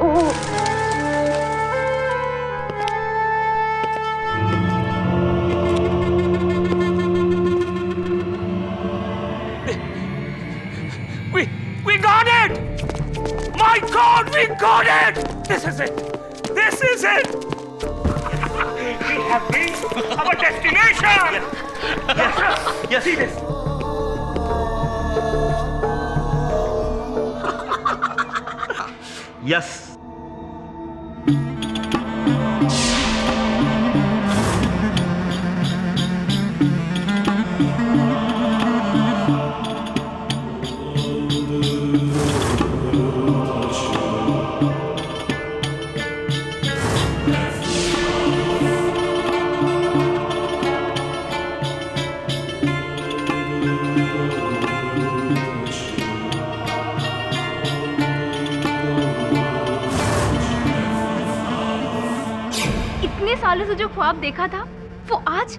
We got it! My God, we got it! This is it! This is it! We have reached our destination! Yes. See this? Yes. सालों से जो ख्वाब देखा था वो आज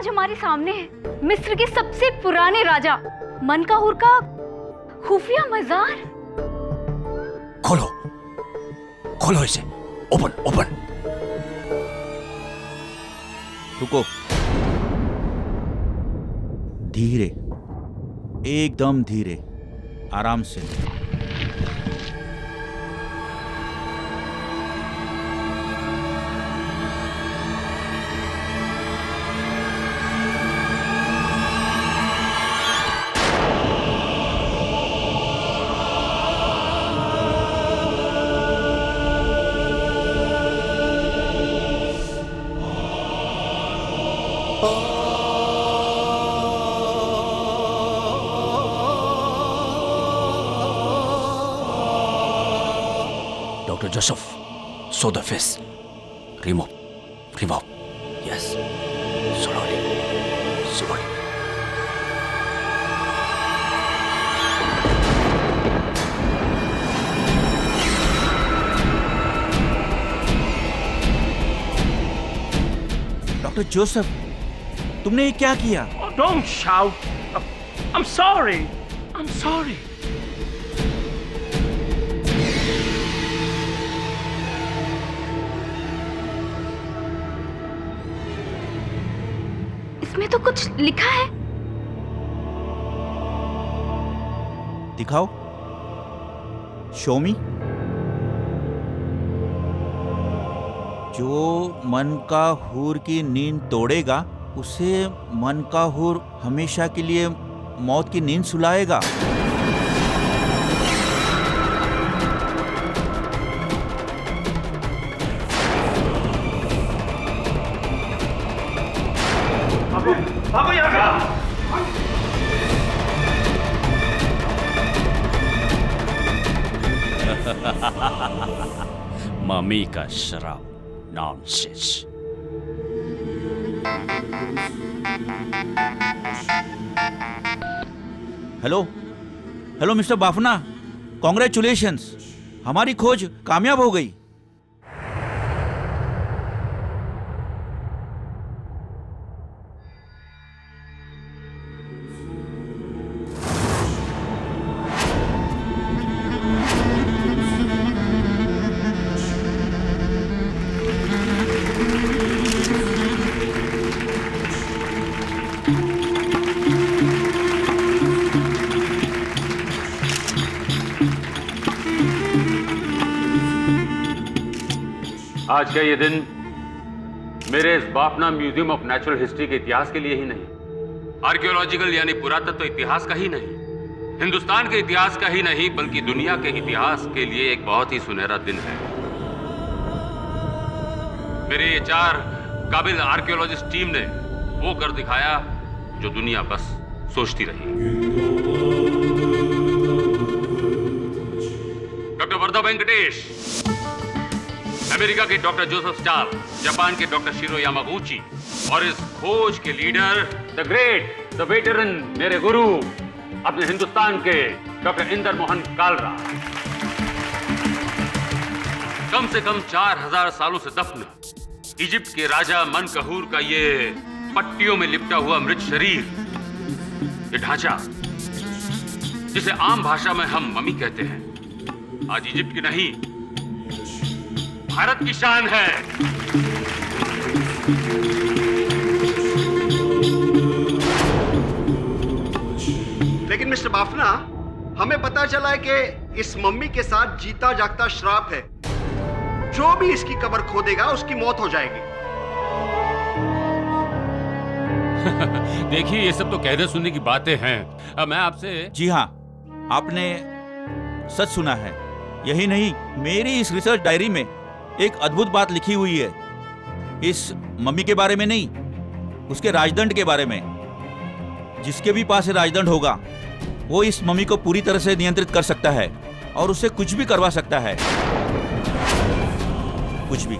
हमारे सामने है। मिस्र के सबसे पुराने राजा मनकाहूर का खुफिया मजार। खोलो इसे। ओपन। रुको, धीरे, एकदम धीरे, आराम से। Dr. Joseph, sew the face. Remove. Yes. Slowly. Doctor Joseph, तुमने ये क्या किया? Oh, don't shout. I'm sorry. इसमें तो कुछ लिखा है। दिखाओ। शो मी। जो मनकाहूर की नींद तोड़ेगा उसे मनकाहूर हमेशा के लिए मौत की नींद सुलाएगा। भागो यहाँ से। मम्मी का शराब। Nonsense. Hello mister Bafna, congratulations, हमारी खोज कामयाब हो गई। आज का ये दिन मेरे इस Bafna museum of natural history के इतिहास के लिए ही नहीं, आर्कियोलॉजिकल यानी पुरातत्व इतिहास का ही नहीं, हिंदुस्तान के इतिहास का ही नहीं, बल्कि दुनिया के इतिहास के लिए एक बहुत ही सुनहरा दिन है। मेरे ये 4 काबिल आर्कियोलॉजिस्ट टीम ने वो कर दिखाया जो दुनिया बस सोचती रही। डॉक्टर वर्धा वेंकटेश, अमेरिका के डॉक्टर जोसेफ स्टाल, जापान के डॉक्टर शिरो यामागुची और इस खोज के leader the great, the veteran, मेरे गुरु, अपने हिंदुस्तान के डॉक्टर इंदर मोहन कालरा। कम से कम 4000 सालों से दफन इजिप्ट के राजा मनकाहूर का ये पट्टियों में लिपटा हुआ मृत शरीर, ये ढांचा जिसे आम भाषा में हम मम्मी कहते हैं, आज इजिप्ट की नहीं भारत की शान है। लेकिन मिस्टर बाफना, हमें पता चला है कि इस मम्मी के साथ जीता जागता श्राप है। जो भी इसकी कब्र खोदेगा उसकी मौत हो जाएगी। देखिए, ये सब तो कहने सुनने की बातें हैं। अब मैं आपसे जी हाँ, आपने सच सुना है। यही नहीं, मेरी इस रिसर्च डायरी में एक अद्भुत बात लिखी हुई है। इस मम्मी के बारे में नहीं, उसके राजदंड के बारे में। जिसके भी पास राजदंड होगा वो इस मम्मी को पूरी तरह से नियंत्रित कर सकता है और उससे कुछ भी करवा सकता है, कुछ भी।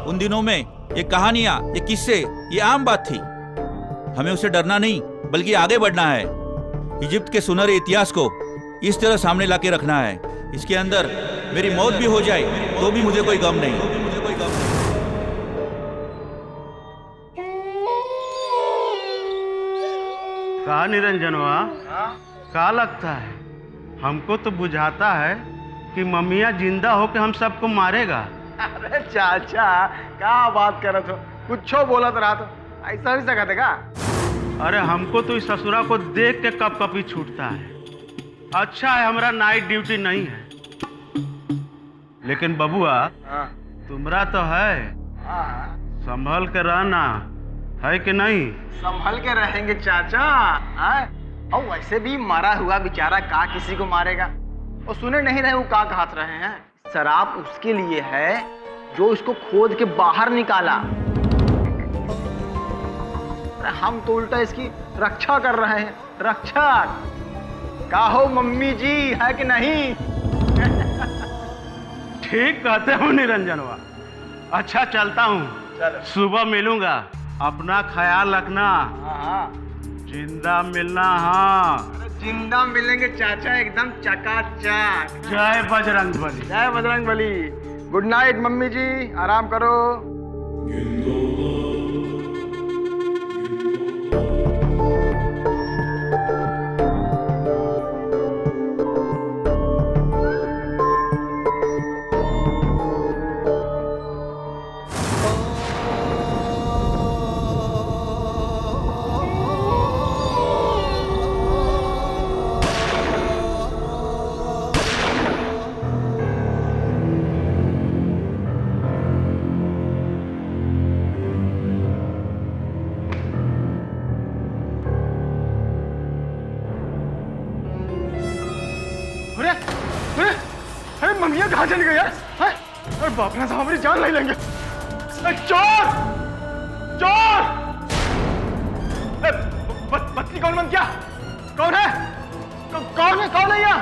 उन दिनों में ये कहानियां, ये किस्से, ये आम बात थी। हमें उससे डरना नहीं, बल्कि आगे बढ़ना है। इजिप्ट के सुनहरे इतिहास को इस तरह सामने लाके रखना है। इसके अंदर मेरी मौत भी हो जाए तो भी मुझे कोई गम नहीं। का निरंजनवा, का लगता है? हमको तो बुझाता है कि मम्मिया जिंदा होके हम सबको मारेगा। अरे चाचा, क्या बात कर रहे हो? कुछो बोलत रहा तो ऐसा भी सकते का? अरे हमको तो इस ससुरा को देख के कप कपी छूटता है। अच्छा है हमारा नाइट ड्यूटी नहीं है। लेकिन बबुआ, तुम्हारा तो है, संभल के रहना है कि नहीं? संभल के रहेंगे चाचा। और वैसे भी मरा हुआ बेचारा का किसी को मारेगा? और सुने नहीं रहे वो का कहत रहे हैं? शराब उसके लिए है जो उसको खोद के बाहर निकाला। हम तो उल्टा इसकी रक्षा कर रहे हैं। रक्षा का हो मम्मी जी, है कि नहीं? ठीक कहते हो निरंजनवा। अच्छा चलता हूँ, सुबह मिलूंगा। अपना ख्याल रखना। जिंदा मिलना। हाँ, जिंदा मिलेंगे चाचा, एकदम चकाचक। जय बजरंगबली। जय बजरंगबली। गुड नाइट मम्मी जी, आराम करो। अरे मम्मिया कहाँ चली गई यार? अरे बापना साहब हमारी जान नहीं लेंगे। चोर! चोर! पत्नी कौन बन क्या? कौन है? कौन है यहाँ?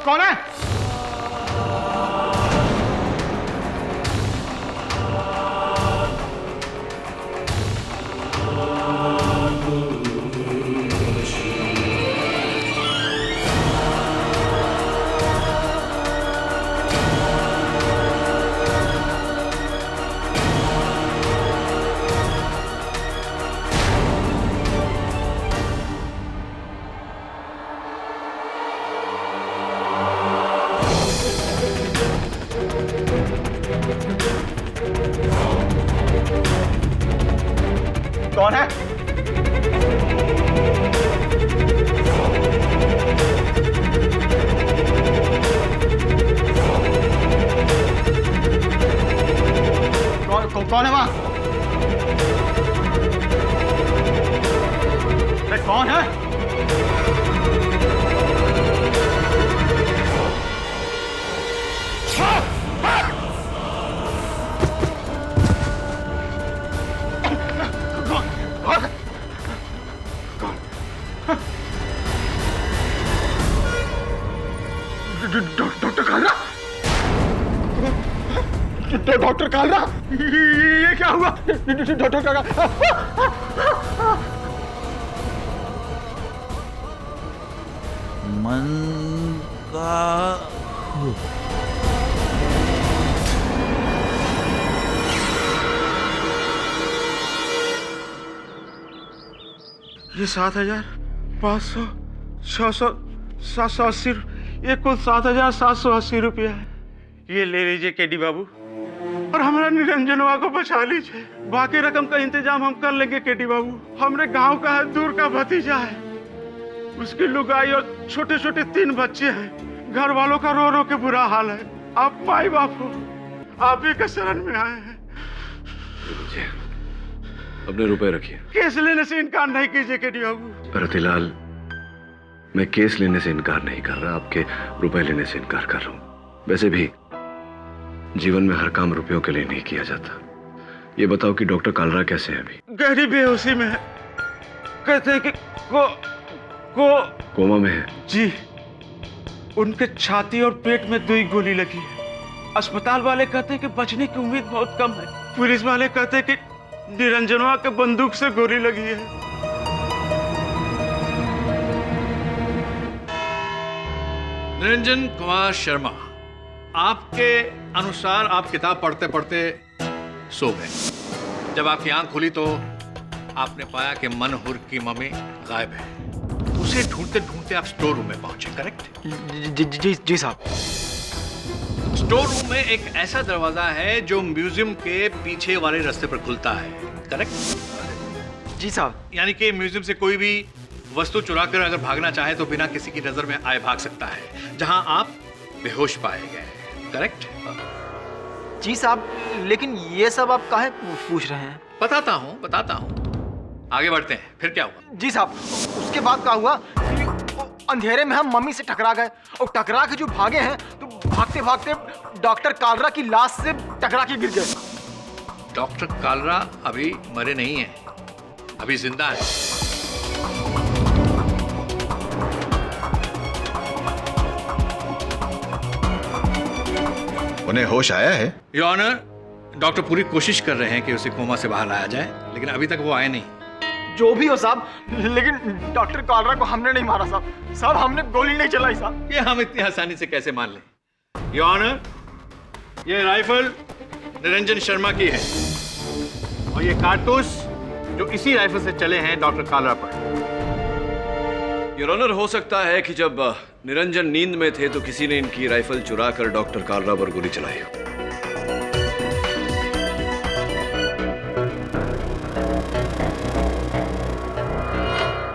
कौन है? कौन है? कौन है वहां? कौन है? डॉक्टर कालरा? डॉक्टर कालरा, ये क्या हुआ? डॉक्टर कालरा मन का ये 7,500, 600, 780, ये कुल 7,780 रुपया है। ये ले लीजिए केडी बाबू, और हमारा निरंजनवा को बचा लीजिए। बाकी रकम का इंतजाम हम कर लेंगे केडी बाबू। हमरे गांव का है, दूर का भतीजा है, उसकी लुगाई और छोटे छोटे 3 बच्चे हैं। घर वालों का रो रो के बुरा हाल है। आप माई बाप हो, आप ही के शरण में आए हैं। अपने रुपए रखिए। केस लेने से इनकार नहीं कीजिए केडी बाबू। रतिलाल, मैं केस लेने से इनकार नहीं कर रहा, आपके रुपए लेने से इनकार कर रहा हूँ। वैसे भी जीवन में हर काम रुपयों के लिए नहीं किया जाता। ये बताओ कि डॉक्टर कालरा कैसे है अभी? गहरी बेहोशी में है, कहते हैं कि कोमा में है। जी, उनके छाती और पेट में 2 गोली लगी है। अस्पताल वाले कहते हैं कि बचने की उम्मीद बहुत कम है। पुलिस वाले कहते हैं कि निरंजनवा के बंदूक से गोली लगी है। निरंजन कुमार शर्मा, आपके अनुसार आप किताब पढ़ते पढ़ते सो गए। जब आपकी आंख खुली तो आपने पाया कि मनहुर की मम्मी गायब है। उसे ढूंढते ढूंढते आप स्टोर रूम में पहुंचे, करेक्ट? जी साहब। स्टोर रूम में एक ऐसा दरवाजा है जो म्यूजियम के पीछे वाले रास्ते पर खुलता है, करेक्ट? जी साहब। यानी कि म्यूजियम से कोई भी वस्तु चुराकर अगर भागना चाहे तो बिना किसी की नजर में आए भाग सकता है, जहां आप बेहोश पाए गए, करेक्ट? जी साहब, लेकिन ये सब आप काहे पूछ रहे हैं? बताता हूं। आगे बढ़ते हैं, फिर क्या हुआ? जी साहब, उसके बाद क्या हुआ कि अंधेरे में हम मम्मी से टकरा गए, और टकरा के जो भागे हैं तो भागते भागते डॉक्टर कालरा की लाश से टकरा के गिर गए। डॉक्टर कालरा अभी मरे नहीं हैं, अभी जिंदा है। उन्हें होश आया है? योर ऑनर, डॉक्टर पूरी कोशिश कर रहे हैं कि उसे कोमा से बाहर लाया जाए, लेकिन अभी तक वो आए नहीं। जो भी हो साहब, लेकिन डॉक्टर कालरा को हमने नहीं मारा साहब। साहब, हमने गोली नहीं चलाई साहब। ये हम इतनी आसानी से कैसे मान लें? योर ऑनर, ये राइफल निरंजन शर्मा की है, और ये कारतूस जो इसी राइफल से चले हैं डॉक्टर कालरा पर। योर ऑनर, हो सकता है कि जब निरंजन नींद में थे तो किसी ने इनकी राइफल चुरा कर डॉक्टर कालरा पर गोली चलाई हो।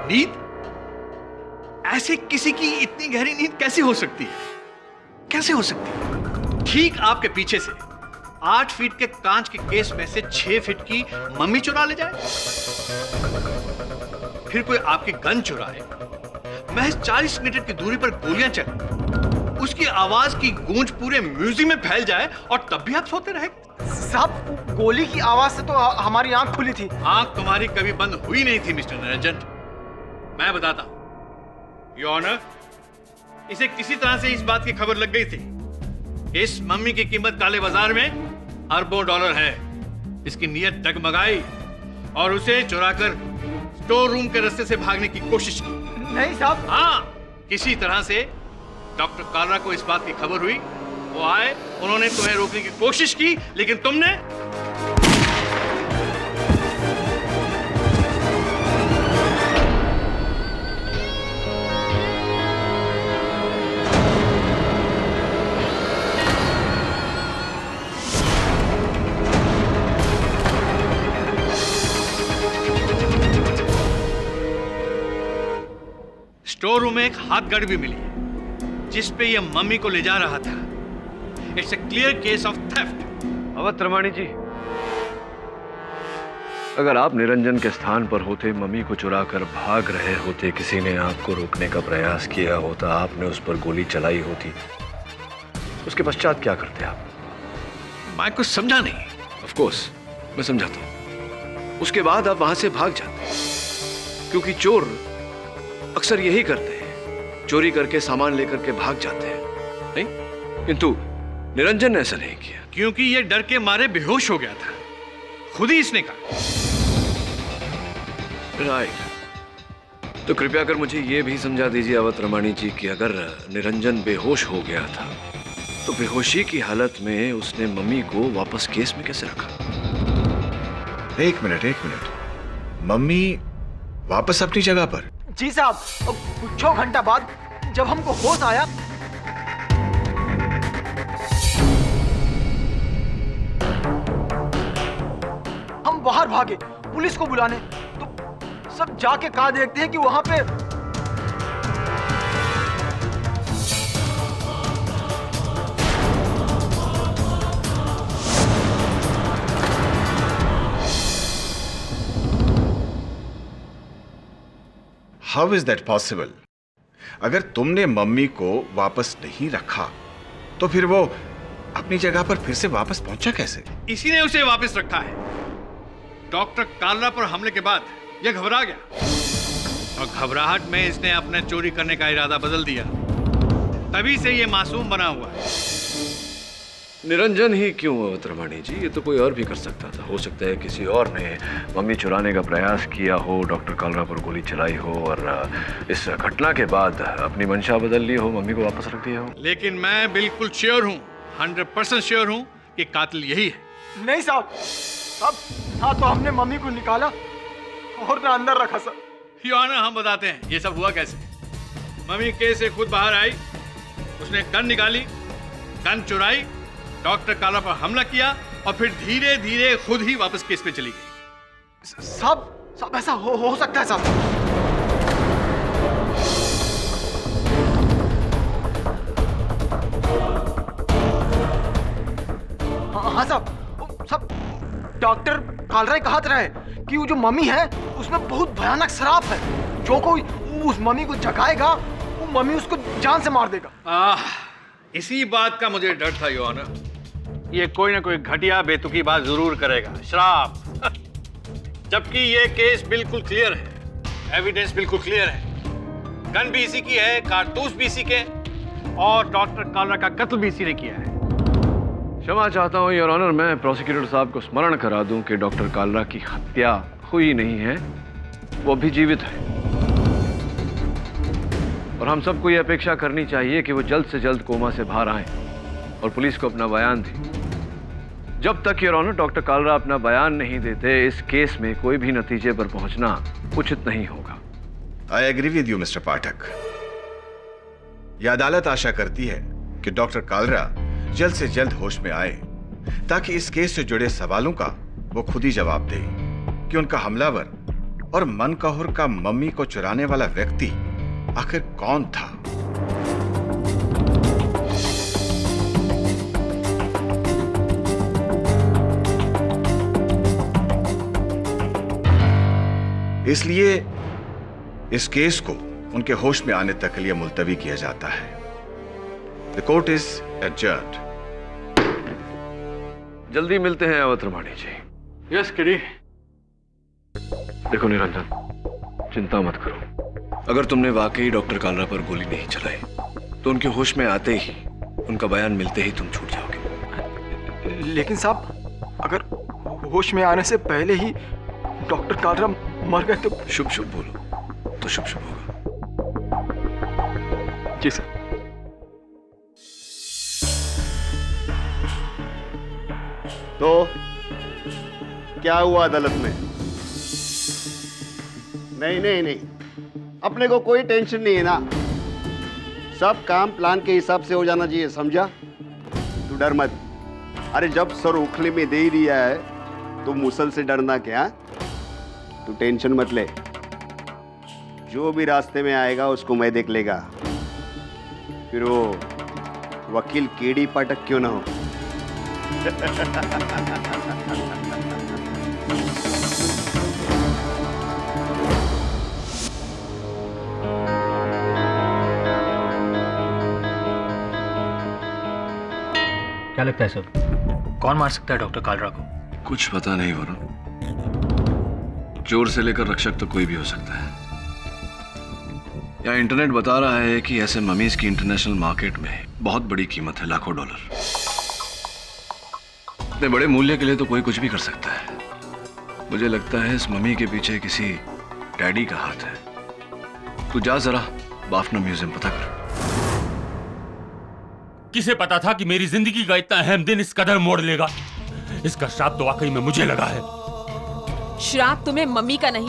नींद? ऐसे किसी की इतनी गहरी नींद कैसे हो सकती है? कैसे हो सकती है? ठीक आपके पीछे से 8 फीट के कांच के केस में से 6 फीट की मम्मी चुरा ले जाए, फिर कोई आपकी गन चुराए, महज 40 मीटर की दूरी पर गोलियां चले, उसकी आवाज की गूंज पूरे म्यूजियम में फैल जाए, और तब भी आप सोते रहे? साहब, गोली की आवाज से तो हमारी आंख खुली थी। आंख तुम्हारी कभी बंद हुई नहीं थी मिस्टर निरंजन। मैं बताता हूं, योर ऑनर, इसे किसी तरह से इस बात की खबर लग गई थी। इस मम्मी की कीमत काले बाजार में अरबों डॉलर है। इसकी नीयत डगमगाई और उसे चुराकर स्टोर रूम के रास्ते से भागने की कोशिश की। नहीं साहब। हाँ, किसी तरह से डॉक्टर कालरा को इस बात की खबर हुई, वो आए, उन्होंने तुम्हें रोकने की कोशिश की, लेकिन तुमने स्टोर रूम में एक हाथ गाड़ी भी मिली है जिस पे यह मम्मी को ले जा रहा था। It's a clear case of theft. Awadh Tramani ji, अगर आप निरंजन के स्थान पर होते, मम्मी को चुरा कर भाग रहे होते, किसी ने आपको रोकने का प्रयास किया होता, आपने उस पर गोली चलाई होती, उसके पश्चात क्या करते आप? मैं कुछ समझा नहीं। ऑफ कोर्स मैं समझाता हूं। उसके बाद आप वहां से भाग जाते, क्योंकि चोर अक्सर यही करते हैं, चोरी करके सामान लेकर के भाग जाते हैं, नहीं? किंतु निरंजन ने ऐसा नहीं किया, क्योंकि यह डर के मारे बेहोश हो गया था, खुद ही इसने कहा। राइट। तो कृपया कर मुझे ये भी समझा दीजिए अवध रमाणी जी कि अगर निरंजन बेहोश हो गया था तो बेहोशी की हालत में उसने मम्मी को वापस केस में कैसे रखा? एक मिनट। मम्मी वापस अपनी जगह पर? जी साहब, कुछ घंटा बाद जब हमको होश आया, हम बाहर भागे पुलिस को बुलाने, तो सब जाके कहा देखते हैं कि वहां पे हाउ इज दैट पॉसिबल? अगर तुमने मम्मी को वापस नहीं रखा तो फिर वो अपनी जगह पर फिर से वापस पहुंचा कैसे? इसी ने उसे वापस रखा है। डॉक्टर कालरा पर हमले के बाद यह घबरा गया और घबराहट में इसने अपने चोरी करने का इरादा बदल दिया। तभी से यह मासूम बना हुआ है। निरंजन ही क्यों अवध रमाणी जी? ये तो कोई और भी कर सकता था। हो सकता है किसी और ने मम्मी चुराने का प्रयास किया हो, डॉक्टर कालरा पर गोली चलाई हो और इस घटना के बाद अपनी मंशा बदल ली हो, मम्मी को वापस रख दिया हो। लेकिन मैं बिल्कुल श्योर हूँ, 100% श्योर हूँ कि कातिल यही है। नहीं साहब, हाँ तो हमने मम्मी को निकाला और ना अंदर रखा सर। योर ऑनर, हम बताते हैं ये सब हुआ कैसे। मम्मी केस से खुद बाहर आई, उसने गन निकाली, गन चुराई, डॉक्टर कालरा पर हमला किया और फिर धीरे धीरे खुद ही वापस केस पे चली गई। साहब ऐसा हो सकता है साहब? हाँ साहब, डॉक्टर कालरा कहा था कि वो जो मम्मी है उसमें बहुत भयानक शराब है। जो कोई उस मम्मी को जगाएगा वो मम्मी उसको जान से मार देगा। इसी बात का मुझे डर था योर ऑनर। ये कोई ना कोई घटिया बेतुकी बात जरूर करेगा, शराब। जबकि ये केस बिल्कुल क्लियर है, एविडेंस बिल्कुल क्लियर है। गन भी इसी की है, कारतूस भी इसी के, और डॉक्टर कालरा का कत्ल भी इसी ने किया है। क्षमा चाहता हूँ योर ऑनर, मैं प्रोसिक्यूटर साहब को स्मरण करा दूं कि डॉक्टर कालरा की हत्या हुई नहीं है, वो भी जीवित है। और हम सबको ये अपेक्षा करनी चाहिए कि वो जल्द से जल्द कोमा से बाहर आए और पुलिस को अपना बयान दें। जब तक योर ऑनर डॉक्टर कालरा अपना बयान नहीं देते, इस केस में कोई भी नतीजे पर पहुंचना उचित नहीं होगा। I agree with you mister Pathak. यह अदालत आशा करती है कि डॉक्टर कालरा जल्द से जल्द होश में आए ताकि इस केस से जुड़े सवालों का वो खुद ही जवाब दे कि उनका हमलावर और मनकहुर का मम्मी को चुराने वाला व्यक्ति आखिर कौन था। इसलिए इस केस को उनके होश में आने तक के लिए मुलतवी किया जाता है। The court is adjourned. जल्दी मिलते हैं अवध रमाणी जी। यस किरी। देखो निरंजन, चिंता मत करो। अगर तुमने वाकई डॉक्टर कालरा पर गोली नहीं चलाई तो उनके होश में आते ही, उनका बयान मिलते ही तुम छूट जाओगे। लेकिन साहब, अगर होश में आने से पहले ही डॉक्टर कालरा मर गए तो? शुभ शुभ बोलो तो शुभ शुभ होगा। जी सर। तो क्या हुआ अदालत में? नहीं, अपने को कोई टेंशन नहीं है ना। सब काम प्लान के हिसाब से हो जाना चाहिए, समझा? तू डर मत। अरे जब सर उखले में दे ही दिया है तो मुसल से डरना क्या? तू टेंशन मत ले, जो भी रास्ते में आएगा उसको मैं देख लेगा। फिर वो वकील केडी पाठक क्यों ना हो। क्या लगता है सर, कौन मार सकता है डॉक्टर कालरा को? कुछ पता नहीं वरुण, चोर से लेकर रक्षक तो कोई भी हो सकता है। यहाँ इंटरनेट बता रहा है कि ऐसे ममीज की इंटरनेशनल मार्केट में बहुत बड़ी कीमत है, लाखों डॉलर। इतने बड़े मूल्य के लिए तो कोई कुछ भी कर सकता है। मुझे लगता है इस मम्मी के पीछे किसी डैडी का हाथ है, तू जा जरा बाफना म्यूजियम पता कर। किसे पता था कि मेरी जिंदगी का इतना अहम दिन इस कदर मोड़ लेगा। इसका श्राप तो वाकई में मुझे लगा है। श्राप तुम्हें मम्मी का नहीं,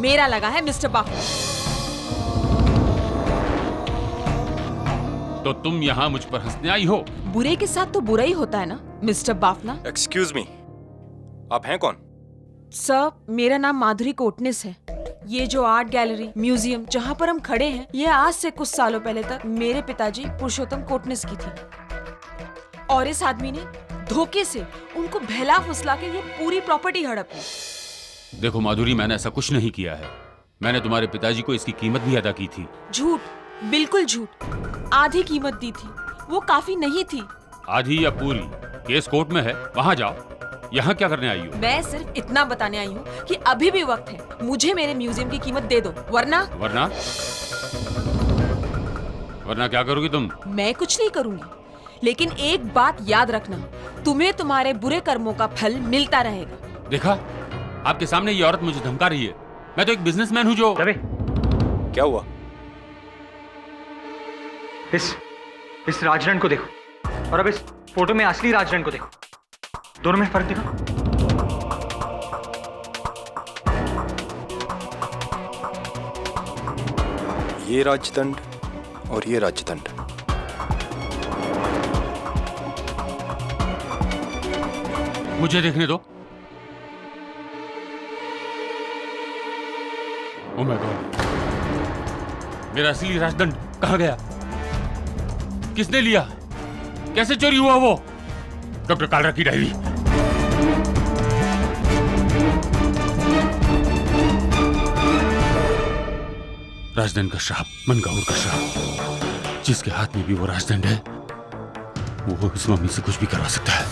मेरा लगा है मिस्टर बाफना। तो तुम यहाँ मुझ पर हंसने आई हो? बुरे के साथ तो बुरा ही होता है ना मिस्टर बाफना। एक्सक्यूज मी, आप हैं कौन? सर, मेरा नाम माधुरी कोटनिस है। ये जो आर्ट गैलरी म्यूजियम जहाँ पर हम खड़े हैं, ये आज से कुछ सालों पहले तक मेरे पिताजी पुरुषोत्तम कोटनिस की थी। और इस आदमी ने धोखे से उनको बहला फुसला के ये पूरी प्रॉपर्टी हड़प ली। देखो माधुरी, मैंने ऐसा कुछ नहीं किया है। मैंने तुम्हारे पिताजी को इसकी कीमत भी अदा की थी। झूठ, बिल्कुल झूठ। आधी कीमत दी थी, वो काफी नहीं थी। आधी या पूरी? केस कोर्ट में है, वहां जाओ। यहाँ क्या करने आई हो? मैं सिर्फ इतना बताने आई हूँ कि अभी भी वक्त है। मुझे मेरे म्यूजियम की कीमत दे दो, वरना क्या करोगी तुम? मैं कुछ नहीं करूंगी, लेकिन एक बात याद रखना, तुम्हें तुम्हारे बुरे कर्मों का फल मिलता रहेगा। देखा, आपके सामने ये औरत मुझे धमका रही है। मैं तो एक बिजनेसमैन हूँ जो। क्या हुआ? इस राजरण को देखो और अब इस फोटो में असली राजरण को देखो, दोनों में फर्क देखो। ये राजदंड और ये राजदंड। मुझे देखने दो। ओह माय गॉड, मेरा असली राजदंड कहाँ गया? किसने लिया? कैसे चोरी हुआ वो? डॉक्टर कालरा की डायरी। राजदंड का श्राप, मनकाहुर का श्राप। जिसके हाथ में भी वो राजदंड है, वो इस मम्मी से कुछ भी करवा सकता है,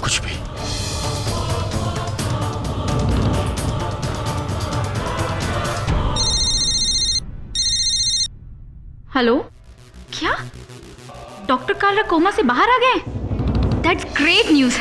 कुछ भी। हेलो, क्या डॉक्टर कालरा कोमा से बाहर आ गए? That's great news.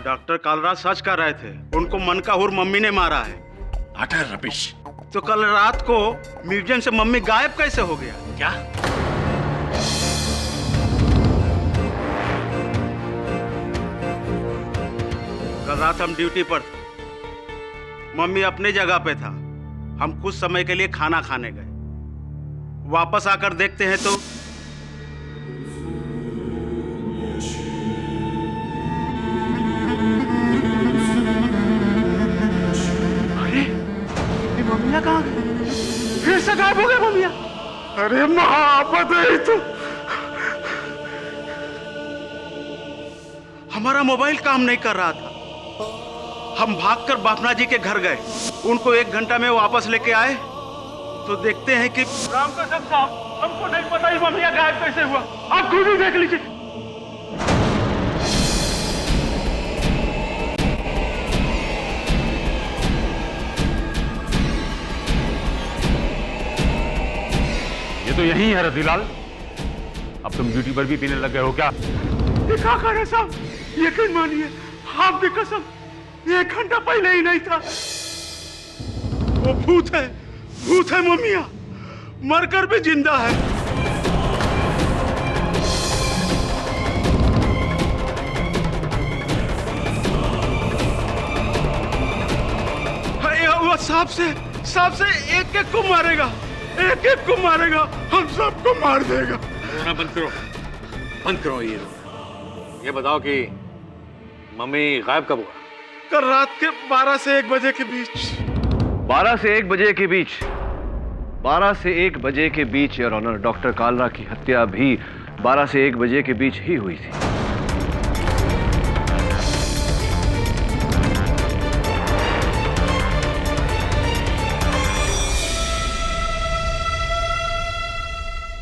Doctor Kalra सच कर रहे थे, उनको मनकाहुर मम्मी ने मारा है। Utter rubbish. तो कल रात को म्यूजियम से मम्मी गायब कैसे हो गया? क्या? कल रात हम ड्यूटी पर थे, मम्मी अपनी जगह पे था, हम कुछ समय के लिए खाना खाने गए। वापस आकर देखते हैं तो मम्मिया कहाँ गई? फिर से गायब हो गए मम्मिया। अरे महाआफत है तो। हमारा मोबाइल काम नहीं कर रहा था, हम भागकर बाफना जी के घर गए। उनको 1 घंटा में वापस लेके आए तो देखते हैं कि राम कसम साहब, हमको नहीं पता ही मम्मिया गायब कैसे हुआ। आप खुद ही देख लीजिए। तो यही है रतिलाल। अब तुम ड्यूटी पर भी पीने लग गए हो क्या? क्या करे साहब, यकीन मानिए आपकी कसम, 1 घंटा पहले ही नहीं था। वो भूत है मम्मिया, मरकर भी जिंदा है। वो सांप से एक को मारेगा, एक को मारेगा, हम सबको मार देगा। रोना बंद करो ये बताओ कि मम्मी गायब कब हुआ? कल रात के 12 से 1 बजे के बीच। 12 से 1 बजे के बीच? 12 से 1 बजे के बीच योर ऑनर, डॉक्टर कालरा की हत्या भी 12 से 1 बजे के बीच ही हुई थी।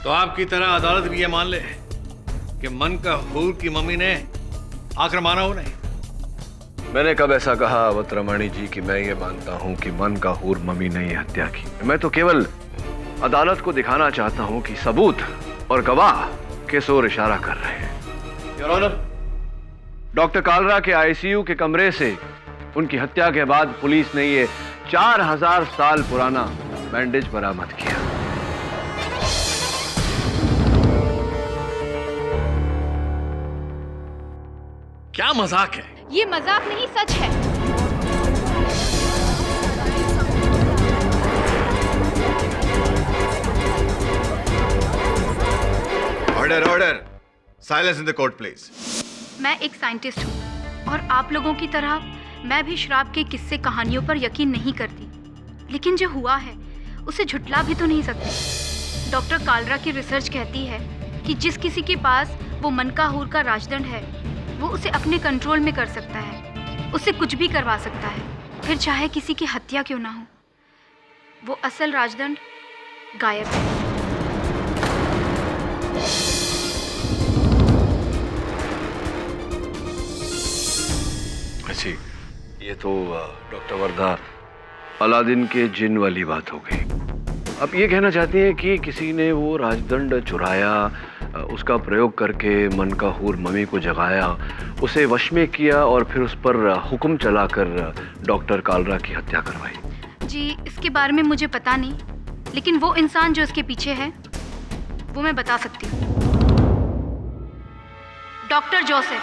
तो आपकी तरह अदालत भी ये मान ले कि मन का हूर की मम्मी ने आकर मारा हो नहीं? मैंने कब ऐसा कहा अवतरमणि जी कि मैं ये मानता हूं कि मन का हूर मम्मी ने ये हत्या की? मैं तो केवल अदालत को दिखाना चाहता हूं कि सबूत और गवाह किस ओर इशारा कर रहे हैं। योर ऑनर, डॉक्टर कालरा के आईसीयू के कमरे से उनकी हत्या के बाद पुलिस ने ये 4000 साल पुराना बैंडेज बरामद किया। क्या मजाक है? ये मजाक नहीं, सच है। Order silence in the court please. मैं एक साइंटिस्ट हूँ और आप लोगों की तरह मैं भी शराब के किस्से कहानियों पर यकीन नहीं करती, लेकिन जो हुआ है उसे झुठला भी तो नहीं सकती। डॉक्टर कालरा की रिसर्च कहती है कि जिस किसी के पास वो मन का हूर का राजदंड है वो उसे अपने कंट्रोल में कर सकता है, उसे कुछ भी करवा सकता है, फिर चाहे किसी की हत्या क्यों ना हो। वो असल राजदंड गायब है। अच्छी, ये तो डॉक्टर वर्धा अलादीन के जिन वाली बात हो गई। अब ये कहना चाहती हैं कि किसी ने वो राजदंड चुराया, उसका प्रयोग करके मन का हूर मम्मी को जगाया, उसे वश में किया और फिर उस पर हुक्म चलाकर डॉक्टर कालरा की हत्या करवाई। जी, इसके बारे में मुझे पता नहीं, लेकिन वो इंसान जो इसके पीछे है वो मैं बता सकती हूँ। Doctor Joseph.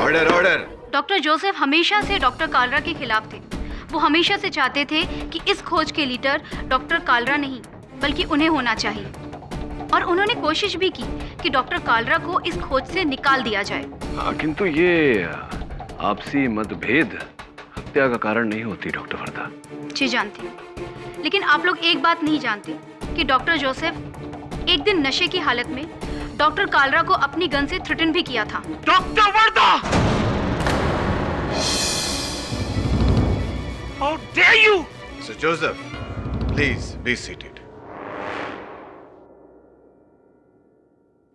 Order. Doctor Joseph हमेशा से डॉक्टर कालरा के खिलाफ थे। वो हमेशा से चाहते थे कि इस खोज के लीडर डॉक्टर कालरा नहीं बल्कि उन्हें होना चाहिए, और उन्होंने कोशिश भी की कि डॉक्टर कालरा को इस खोज से निकाल दिया जाए। किंतु ये आपसी मतभेद हत्या का कारण नहीं होती डॉक्टर वर्धा। जी जानती हूँ, लेकिन आप लोग एक बात नहीं जानते कि डॉक्टर जोसेफ एक दिन नशे की हालत में डॉक्टर कालरा को अपनी गन से थ्रेटन भी किया था। Doctor Wardha! How dare you! Sir Joseph, please be seated.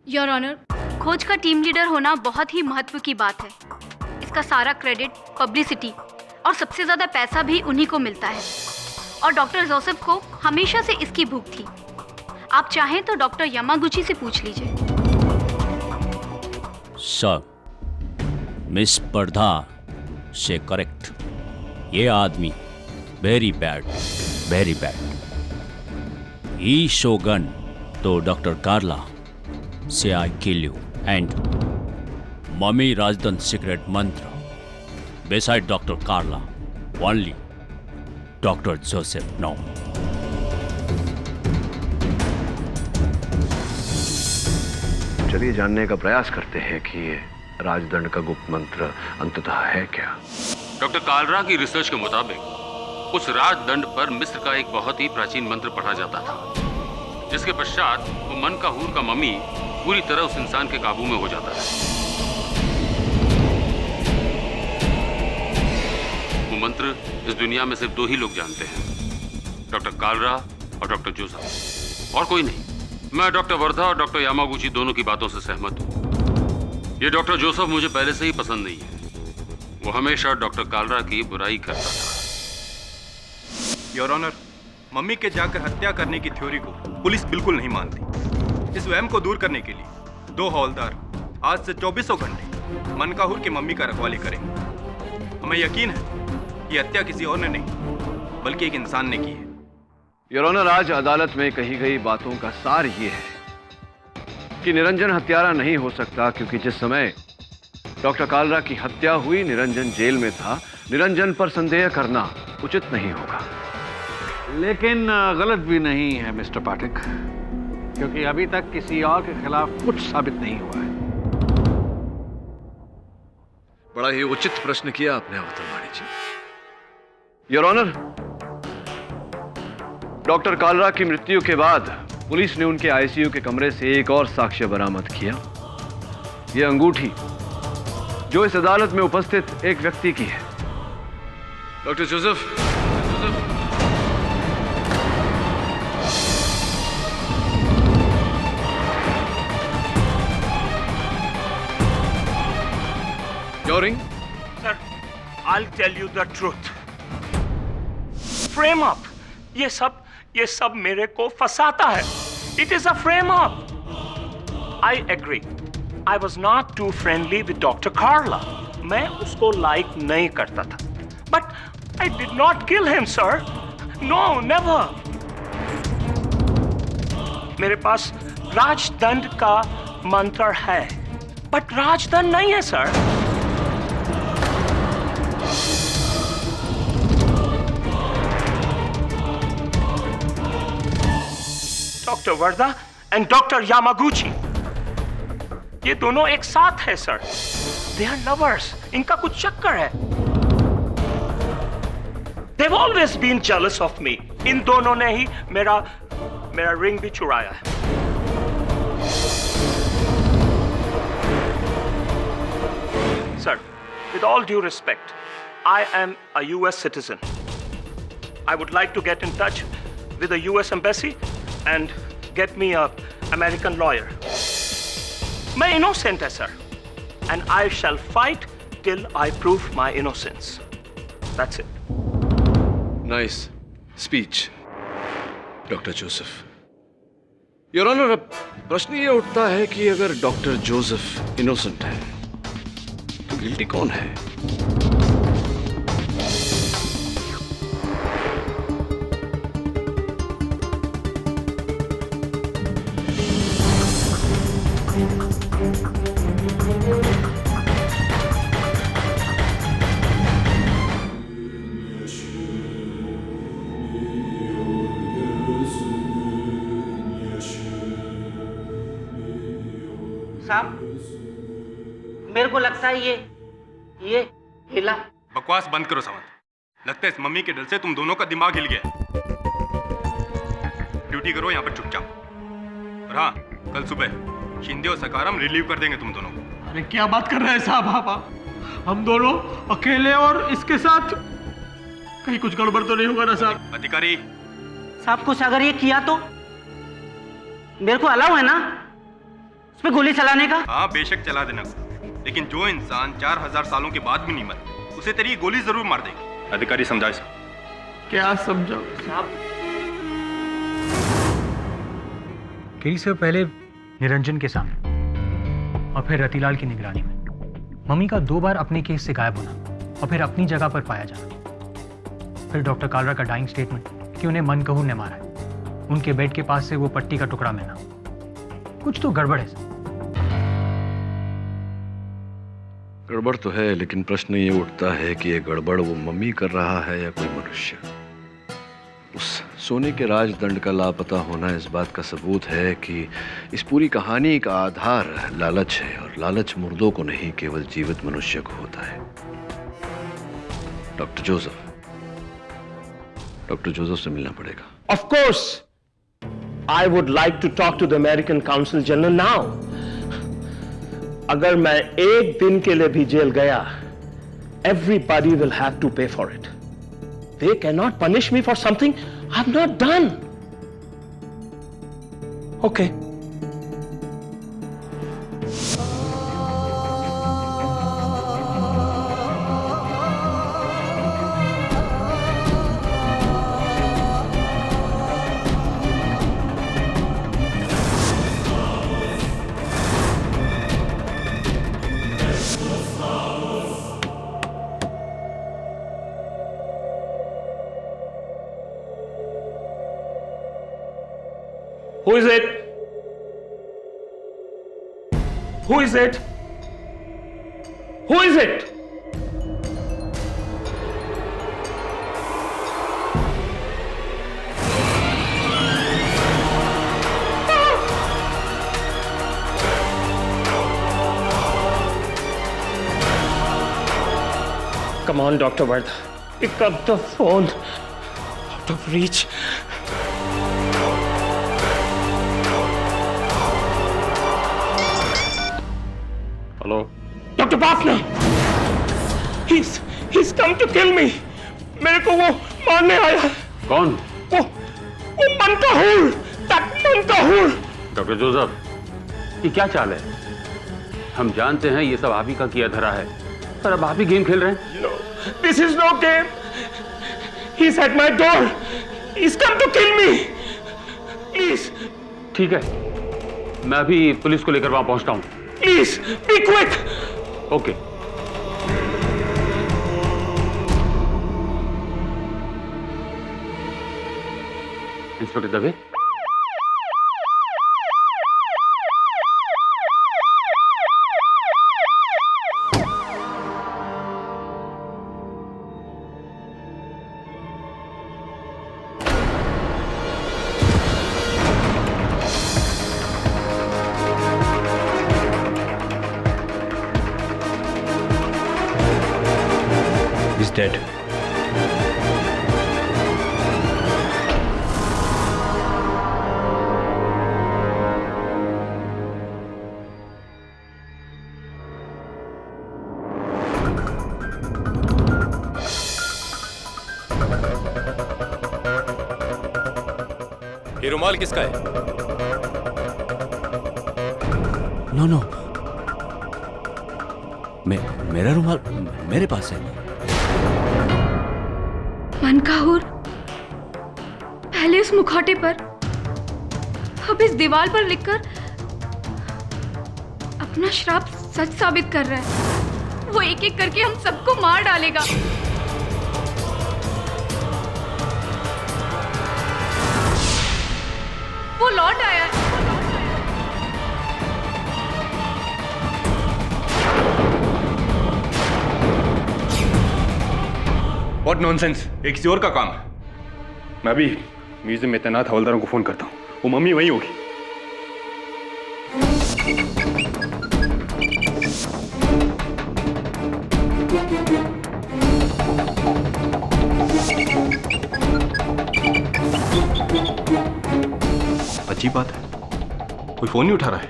Your honour, खोज का टीम लीडर होना बहुत ही महत्व की बात है। इसका सारा क्रेडिट, पब्लिसिटी और सबसे ज्यादा पैसा भी उन्हीं को मिलता है, और डॉक्टर जोसेफ को हमेशा से इसकी भूख थी। आप चाहें तो डॉक्टर यामागुची से पूछ लीजिए। सर, मिस स्पर्धा से करेक्ट। ये आदमी वेरी बैड। ई शोगन तो डॉक्टर कार्ला से I kill you and mummy Razdan secret मंत्र beside Dr. Carla, only Dr. Joseph No. चलिए जानने का प्रयास करते हैं कि ये राजदंड का गुप्त मंत्र अंततः है क्या। डॉक्टर कालरा की रिसर्च के मुताबिक उस राजदंड पर मिस्र का एक बहुत ही प्राचीन मंत्र पढ़ा जाता था, जिसके पश्चात वो मन का हूर का मम्मी पूरी तरह उस इंसान के काबू में हो जाता है। मंत्र इस दुनिया में सिर्फ 2 ही लोग जानते हैं, डॉक्टर कालरा और डॉक्टर जोसेफ, और कोई नहीं। मैं डॉक्टर वर्धा और डॉक्टर यामागुची दोनों की बातों से सहमत हूँ। ये डॉक्टर जोसेफ मुझे पहले से ही पसंद नहीं है। वो हमेशा डॉक्टर कालरा की बुराई करता था। योर ऑनर, मम्मी के जाकर हत्या करने की थ्योरी को पुलिस बिल्कुल नहीं मानती। इस वहम को दूर करने के लिए 2 हवलदार आज से 24 घंटे मनकाहुर की मम्मी का रखवाली करेंगे। हमें यकीन है कि हत्या किसी और ने नहीं बल्कि एक इंसान ने की है। योर ऑनर, आज अदालत में कही गई बातों का सार ये है कि निरंजन हत्यारा नहीं हो सकता, क्योंकि जिस समय डॉक्टर कालरा की हत्या हुई निरंजन जेल में था। निरंजन पर संदेह करना उचित नहीं होगा। लेकिन गलत भी नहीं है मिस्टर पाठक, क्योंकि अभी तक किसी और के खिलाफ कुछ साबित नहीं हुआ है। बड़ा ही उचित प्रश्न किया आपने अवतरवाणी जी। योर ऑनर, डॉक्टर कालरा की मृत्यु के बाद पुलिस ने उनके आईसीयू के कमरे से एक और साक्ष्य बरामद किया। यह अंगूठी जो इस अदालत में उपस्थित एक व्यक्ति की है, doctor Joseph. Your ring? Sir, I'll tell you the truth. Frame up. ये सब मेरे को फंसाता है. It is a frame up. I agree. I was not too friendly with Dr. Carla. मैं उसको like नहीं करता था. But I did not kill him, sir. No, never. मेरे पास राजदंड का मंत्र है. But राजदंड नहीं है, sir. Doctor Warda and doctor Yamaguchi, ये दोनों एक साथ है सर. They are lovers. इनका कुछ चक्कर है. They've always been jealous of me. इन दोनों ने ही मेरा रिंग भी चुराया है. Sir, with all due respect, I am a US citizen. I would like to get in touch with the US embassy and get me a American lawyer. मैं innocent है, sir, and I shall fight till I prove my innocence. That's it. Nice speech, doctor Joseph. Your honour, अब प्रश्न ये उठता है कि अगर doctor Joseph innocent है तो गिल्टी कौन है? साहब, मेरे को लगता है ये हिला. बकवास बंद करो सावंत. लगता है इस मम्मी के डर से तुम दोनों का दिमाग हिल गया. ड्यूटी करो यहाँ पर चुपचाप. और हाँ, कल सुबह शिंदे और सकारम रिलीव कर देंगे तुम दोनों को. अरे क्या बात कर रहे हैं साहब आप? हम दोनों अकेले और इसके साथ कहीं कुछ गड़बड़ तो नहीं होगा ना साहब? अधिकारी साहब, कुछ अगर ये किया तो मेरे को अलाउ है ना उस पे गोली चलाने का? हाँ, बेशक चला देना. लेकिन जो इंसान 4000 सालों के बाद भी नहीं मरता, उसे तेरी गोली जरूर मार देगी. अधिकारी समझाए साहब. क्या समझाओ साहब? केरी से पहले निरंजन के सामने और फिर रतिलाल की निगरानी में मम्मी का 2 बार अपने केस से गायब होना और फिर अपनी जगह पर पाया जाना. फिर डॉक्टर कालरा का डाइंग स्टेटमेंट कि उन्हें मनकहूर ने मारा है. उनके बेड के पास से वो पट्टी का टुकड़ा मिलना. कुछ तो गड़बड़ है. गड़बड़ तो है, लेकिन प्रश्न ये उठता है कि ये गड़बड़ वो मम्मी कर रहा है या कोई मनुष्य. उस सोने के राजदंड का लापता होना इस बात का सबूत है कि इस पूरी कहानी का आधार लालच है, और लालच मुर्दों को नहीं, केवल जीवित मनुष्य को होता है. डॉक्टर जोसेफ से मिलना पड़ेगा. Of course, I would like to talk to the American Consul General now. अगर मैं एक दिन के लिए भी जेल गया, everybody will have to pay for it. They cannot punish me for something I've not done. Okay. Who is it? Who is it? Who is it? Come on, Dr. Vardha. Pick up the phone. Out of reach. Hello? Dr. Bafna! He's come to kill me. मेरे को वो मारने आया है। कौन? वो मनकाहूर, मनकाहूर। Doctor Joseph, ये क्या चाल है? हम जानते हैं ये सब आप ही का किया धरा है, पर अब आप ही गेम खेल रहे हैं। No, this is no game. He's at my door. He's come to kill me. Please. ठीक है, मैं अभी पुलिस को लेकर वहां पहुंचता हूं। Please, be quick. Okay. Inspector Dave, He's dead. ये रुमाल किसका है? नो, मेरा रुमाल मेरे पास है। मनकाहूर, पहले इस मुखौटे पर, अब इस दीवार पर लिखकर अपना श्राप सच साबित कर रहा है। वो एक एक करके हम सबको मार डालेगा। वो लौट आया है। What nonsense! एक किसी और का काम है। मैं भी म्यूजियम में तैनात हवलदारों को फोन करता हूँ, वो मम्मी वहीं होगी। अच्छी बात है, कोई फोन नहीं उठा रहा है।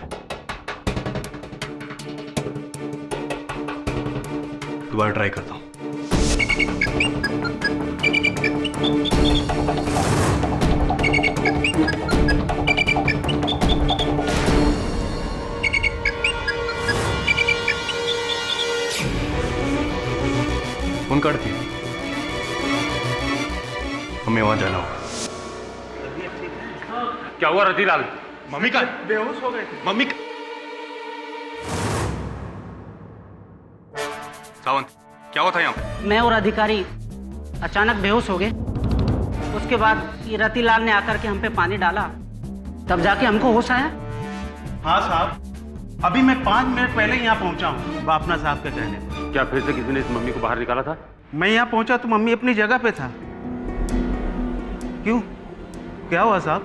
दोबारा ट्राई करता हूँ। फोन काट दिया। हमें वहां जाना होगा। क्या हुआ रतिलाल? मम्मी का बेहोश हो गए थे। मम्मी का... सावंत, क्या हुआ था यहाँ पे? मैं और अधिकारी अचानक बेहोश हो गए। उसके बाद ये रतिलाल ने आकर के हम पे पानी डाला, तब जाके हमको होश आया। हाँ साहब, अभी मैं 5 मिनट पहले यहाँ पहुँचा हूँ बापना साहब के कहने पर। क्या फिर से किसी ने इस मम्मी को बाहर निकाला था? मैं यहाँ पहुँचा तो मम्मी अपनी जगह पे था। क्यों, क्या हुआ साहब?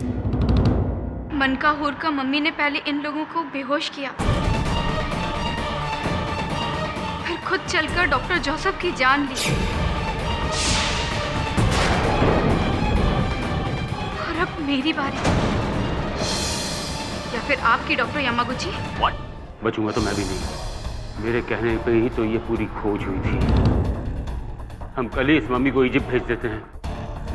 मनकाहूर का मम्मी ने पहले इन लोगों को बेहोश किया, फिर खुद चलकर डॉक्टर जोसेफ की जान ली, और अब मेरी बारी, या फिर आपकी डॉक्टर यामागुची। बचूंगा तो मैं भी नहीं। मेरे कहने पे ही तो ये पूरी खोज हुई थी। हम कल ही इस मम्मी को इजिप्ट भेज देते हैं।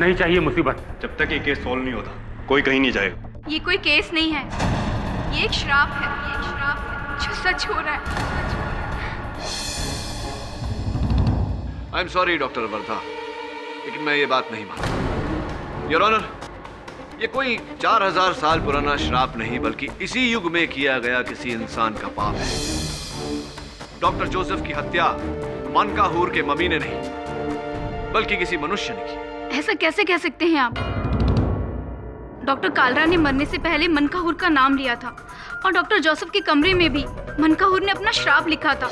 नहीं चाहिए मुसीबत। जब तक ये केस सॉल्व नहीं होता कोई कहीं नहीं जाएगा। ये कोई केस नहीं है, ये एक श्राप है, ये एक श्राप है जो सच हो रहा है। I am sorry doctor Wardha, लेकिन मैं ये बात नहीं मानता। योर ऑनर, ये कोई 4000 साल पुराना श्राप नहीं, बल्कि इसी युग में किया गया किसी इंसान का पाप है। डॉक्टर जोसेफ की हत्या मनकाहूर के मम्मी ने नहीं, बल्कि किसी मनुष्य ने की। ऐसा कैसे कह सकते हैं आप? डॉक्टर कालरा ने मरने से पहले मनकाहूर का नाम लिया था और डॉक्टर जोसेफ के कमरे में भी मनकाहूर ने अपना श्राप लिखा था।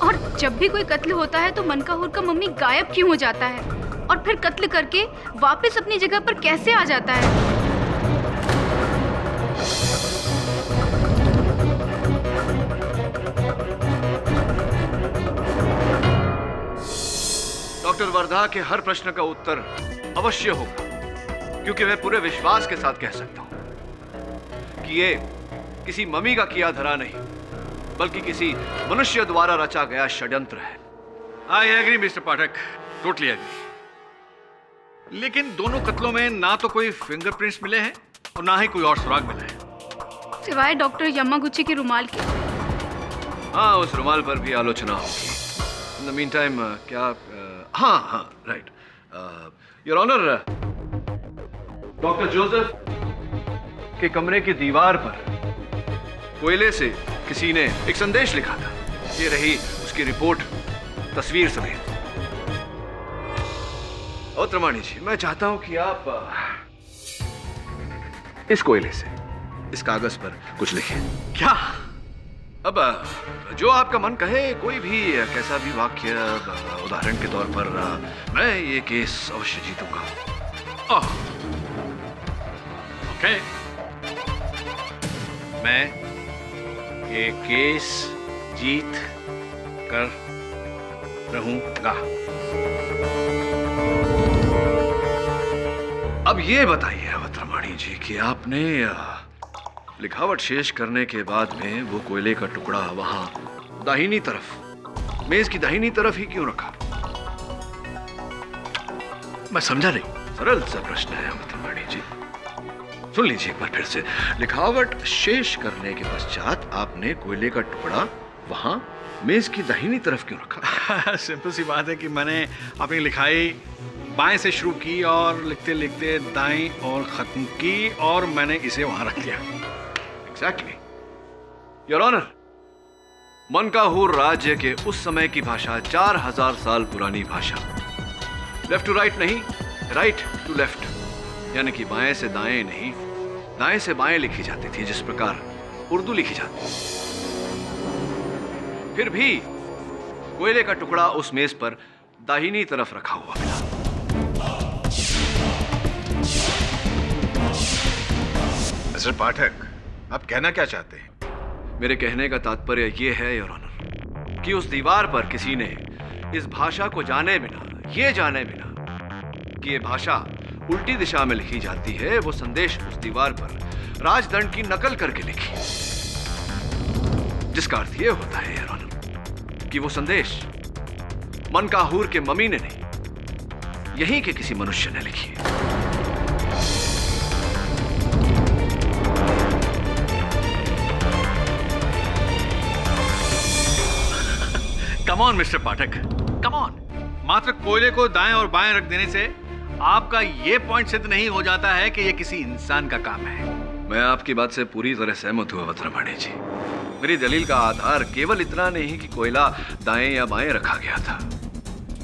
और जब भी कोई कत्ल होता है तो मनकाहूर का मम्मी गायब क्यों हो जाता है और फिर कत्ल करके वापस अपनी जगह पर कैसे आ जाता है? डॉक्टर वर्धा के हर प्रश्न का उत्तर अवश्य होगा, क्योंकि मैं पूरे विश्वास के साथ कह सकता हूं कि ये किसी मम्मी का किया धरा नहीं, बल्कि किसी मनुष्य द्वारा रचा गया षड्यंत्र है। I agree mister Pathak, totally agree. लेकिन दोनों कत्लों में ना तो कोई फिंगरप्रिंट्स मिले हैं और ना ही कोई और सुराग मिला है, सिवाय डॉक्टर यमागुची के रुमाल के। हाँ, उस रुमाल पर भी आलोचना होगी। इन द मीन टाइम क्या हाँ right your honour, doctor Joseph के कमरे की दीवार पर कोयले से किसी ने एक संदेश लिखा था। ये रही उसकी रिपोर्ट तस्वीर समेत। और त्रमाणी जी, मैं चाहता हूं कि आप इस कोयले से इस कागज पर कुछ लिखें। क्या? अब जो आपका मन कहे, कोई भी कैसा भी वाक्य, उदाहरण के तौर पर मैं ये केस अवश्य जीतूंगा। ओके, मैं ये केस जीत कर रहूंगा। अब ये बताइए अवतरमणि जी कि आपने लिखावट शेष करने के बाद में वो कोयले का टुकड़ा वहां दाहिनी तरफ, मेज की दाहिनी तरफ ही क्यों रखा? मैं समझा नहीं। सरल सा प्रश्न है अवतरमणि जी, सुन लीजिए एक बार फिर से। लिखावट शेष करने के पश्चात आपने कोयले का टुकड़ा वहां मेज की दाहिनी तरफ क्यों रखा? सिंपल सी बात है कि मैंने अपनी लिखाई बाएं से शुरू की और लिखते लिखते दाएं और खत्म की और मैंने इसे वहां रख दिया। एग्जैक्टली योर ऑनर, मनकाहूर राज्य के उस समय की भाषा 4000 साल पुरानी भाषा, लेफ्ट टू राइट नहीं, राइट टू लेफ्ट, यानी कि बाएं से दाएं नहीं, दाएं से बाएं लिखी जाती थी, जिस प्रकार उर्दू लिखी जाती। फिर भी कोयले का टुकड़ा उस मेज पर दाहिनी तरफ रखा हुआ मिला। मिस्टर पाठक, आप कहना क्या चाहते हैं? मेरे कहने का तात्पर्य यह है योर ऑनर कि उस दीवार पर किसी ने इस भाषा को जाने बिना, ये जाने बिना कि ये भाषा उल्टी दिशा में लिखी जाती है, वो संदेश उस दीवार पर राजदंड की नकल करके लिखी, जिसका अर्थ यह होता है योर ऑनर कि वो संदेश मनकाहूर के मम्मी ने नहीं, यहीं के किसी मनुष्य ने लिखी है। Come on mister Pathak, come on. मात्र कोयले को दाएं और बाएं रख देने से आपका यह पॉइंट सिद्ध नहीं हो जाता है कि यह किसी इंसान का काम है। मैं आपकी बात से पूरी तरह सहमत हूं अवतरमणि जी। मेरी दलील का आधार केवल इतना नहीं कि कोयला दाएं या बाएं रखा गया था।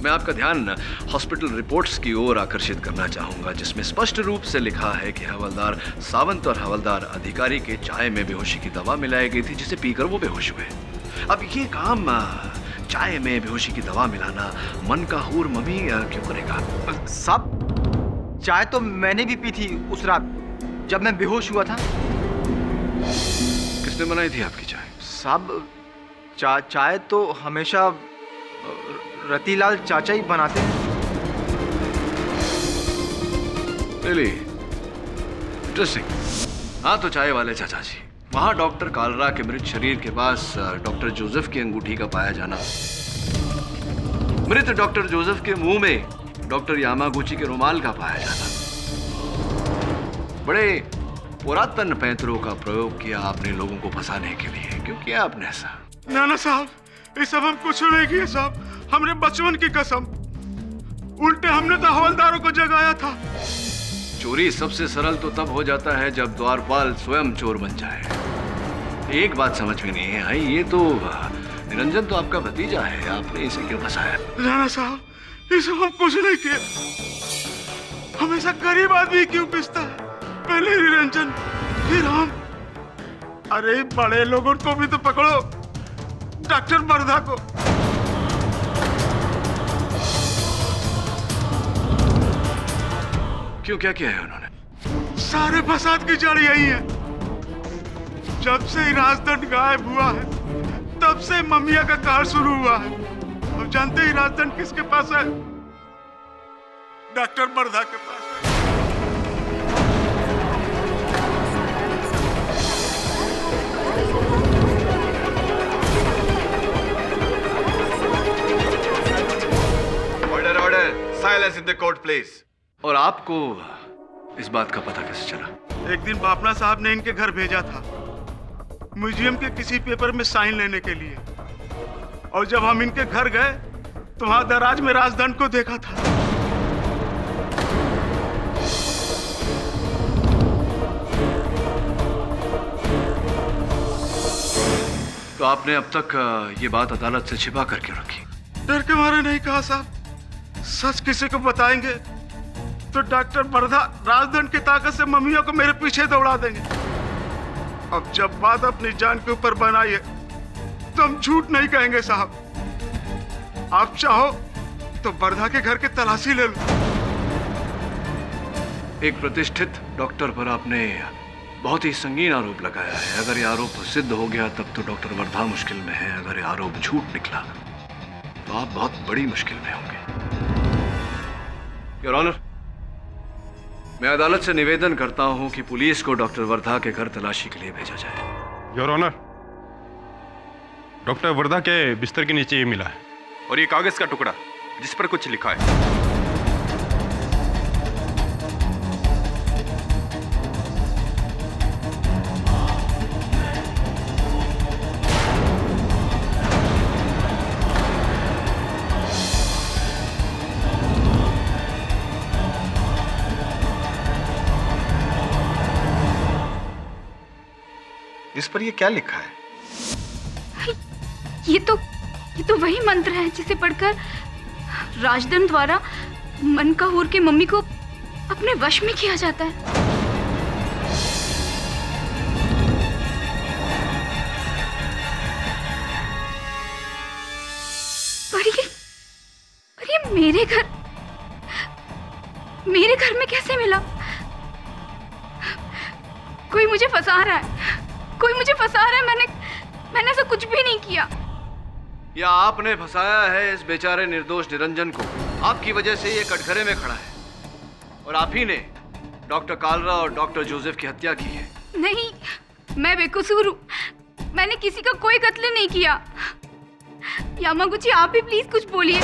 मैं आपका ध्यान हॉस्पिटल रिपोर्ट्स की ओर आकर्षित करना चाहूंगा, जिसमें स्पष्ट रूप से लिखा है कि हवलदार सावंत और हवलदार अधिकारी के चाय में बेहोशी की दवा मिलाई गई थी, जिसे पीकर वो बेहोश हुए। अब ये काम चाय में बेहोशी की दवा मिलाना मनकाहूर मम्मी क्यों करेगा? साहब, चाय तो मैंने भी पी थी उस रात जब मैं बेहोश हुआ था। किसने बनाई थी आपकी चाय? साहब, चाय तो हमेशा रतिलाल चाचा ही बनाते हैं। Really interesting. हाँ, तो चाय वाले चाचा जी, वहां डॉक्टर कालरा के मृत शरीर के पास डॉक्टर जोसेफ की अंगूठी का पाया जाना, मृत डॉक्टर जोसेफ के मुंह में डॉक्टर यामागुची के रुमाल का पाया जाना, बड़े पुरातन पैंतरों का प्रयोग किया आपने लोगों को फंसाने के लिए। क्यों किया आपने ऐसा? ना साहब, ये सब हम कुछ नहीं किए साहब, हमने बचपन की कसम, उल्टे हमने तो हवलदारों को जगाया था। चोरी सबसे सरल तो तब हो जाता है जब द्वारपाल स्वयं चोर बन जाए। एक बात समझ में नहीं आई, ये तो निरंजन तो आपका भतीजा है, आपने इसे क्यों फंसाया? राणा साहब, ये सब हम कुछ नहीं किए। हमेशा गरीब आदमी क्यों पिसता है? पहले निरंजन फिर हम। अरे बड़े लोगों को भी तो पकड़ो, डॉक्टर वर्धा को। क्यों, क्या किया है उन्होंने? सारे फसाद की जड़ यही है। जब से ही राजदंड गायब हुआ है तब से ममिया का कहर शुरू हुआ है। अब जानते ही राजदंड किसके पास है? डॉक्टर वर्धा के पास है। Order order, silence in the court please. और आपको इस बात का पता कैसे चला? एक दिन बापना साहब ने इनके घर भेजा था म्यूजियम के किसी पेपर में साइन लेने के लिए, और जब हम इनके घर गए तो वहां दराज में राजदंड को देखा था। तो आपने अब तक ये बात अदालत से छिपा करके रखी? डर के मारे नहीं कहा साहब। सच किसी को बताएंगे तो डॉक्टर वर्धा राजदंड की ताकत से ममिया को मेरे पीछे दौड़ा देंगे। अब जब बात अपनी जान के ऊपर बनाई है तो हम झूठ नहीं कहेंगे साहब। आप चाहो तो वर्धा के घर की तलाशी ले लो। एक प्रतिष्ठित डॉक्टर पर आपने बहुत ही संगीन आरोप लगाया है। अगर ये आरोप सिद्ध हो गया तब तो डॉक्टर वर्धा मुश्किल में है। अगर ये आरोप झूठ निकला तो आप बहुत बड़ी मुश्किल में होंगे। योर ऑनर, मैं अदालत से निवेदन करता हूं कि पुलिस को डॉक्टर वर्धा के घर तलाशी के लिए भेजा जाए। योर ऑनर, डॉक्टर वर्धा के बिस्तर के नीचे ये मिला है, और ये कागज का टुकड़ा जिस पर कुछ लिखा है। इस पर ये क्या लिखा है? ये तो वही मंत्र है जिसे पढ़कर राजदंड द्वारा मनकाहूर के मम्मी को अपने वश में किया जाता है। पर ये मेरे घर में कैसे मिला? कोई मुझे फंसा रहा है, कोई मुझे फंसा रहा है। मैंने ऐसा कुछ भी नहीं किया। या आपने फंसाया है इस बेचारे निर्दोष निरंजन को। आपकी वजह से ये कटघरे में खड़ा है, और आप ही ने डॉक्टर कालरा और डॉक्टर जोसेफ की हत्या की है। नहीं, मैं बेकसूर हूँ। मैंने किसी का कोई कत्ल नहीं किया। यामागुची, आप भी प्लीज कुछ बोलिए।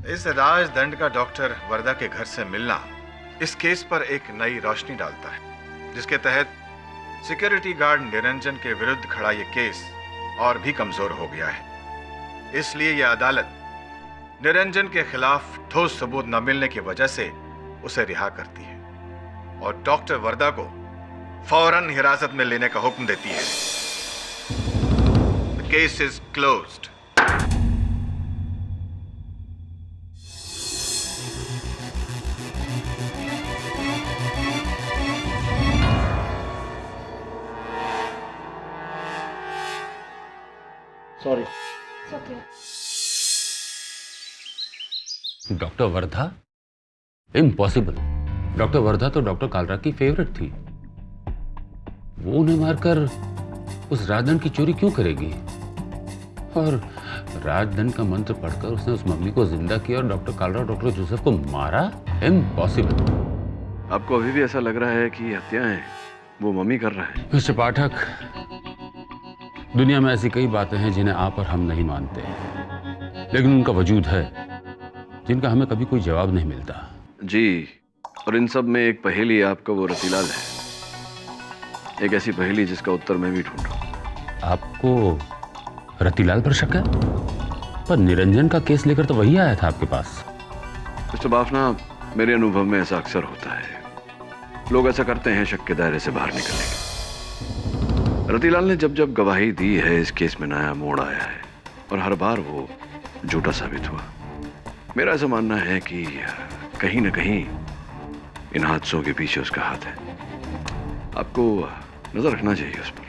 इस राजदंड का डॉक्टर वर्धा के घर से मिलना इस केस पर एक नई रोशनी डालता है, जिसके तहत सिक्योरिटी गार्ड निरंजन के विरुद्ध खड़ा ये केस और भी कमजोर हो गया है। इसलिए यह अदालत निरंजन के खिलाफ ठोस सबूत न मिलने की वजह से उसे रिहा करती है और डॉक्टर वर्धा को फौरन हिरासत में लेने का हुक्म देती है। The case is closed. Sorry. Doctor Wardha? Impossible. Doctor Wardha तो डॉक्टर कालरा की फेवरेट थी। वो उन्हें मारकर उस राजदंड की चोरी क्यों करेगी? और राजदंड का मंत्र पढ़कर उसने उस मम्मी को जिंदा किया और डॉक्टर कालरा और डॉक्टर जोसेफ को मारा? इम्पॉसिबल। आपको अभी भी ऐसा लग रहा है कि हत्याएं वो मम्मी कर रहा है? मिस्टर पाठक, दुनिया में ऐसी कई बातें हैं जिन्हें आप और हम नहीं मानते, लेकिन उनका वजूद है जिनका हमें कभी कोई जवाब नहीं मिलता। जी, और इन सब में एक पहेली आपका वो रतीलाल है। एक ऐसी पहेली जिसका उत्तर मैं भी ढूंढ रहा हूं। आपको रतीलाल पर शक है? पर निरंजन का केस लेकर तो वही आया था आपके पास। मिस्टर बाफना, मेरे अनुभव में ऐसा अक्सर होता है। लोग ऐसा करते हैं शक के दायरे से बाहर निकलने के। रतिलाल ने जब जब गवाही दी है इस केस में नया मोड़ आया है और हर बार वो झूठा साबित हुआ। मेरा ऐसा मानना है कि कहीं ना कहीं इन हादसों के पीछे उसका हाथ है। आपको नजर रखना चाहिए उस पर।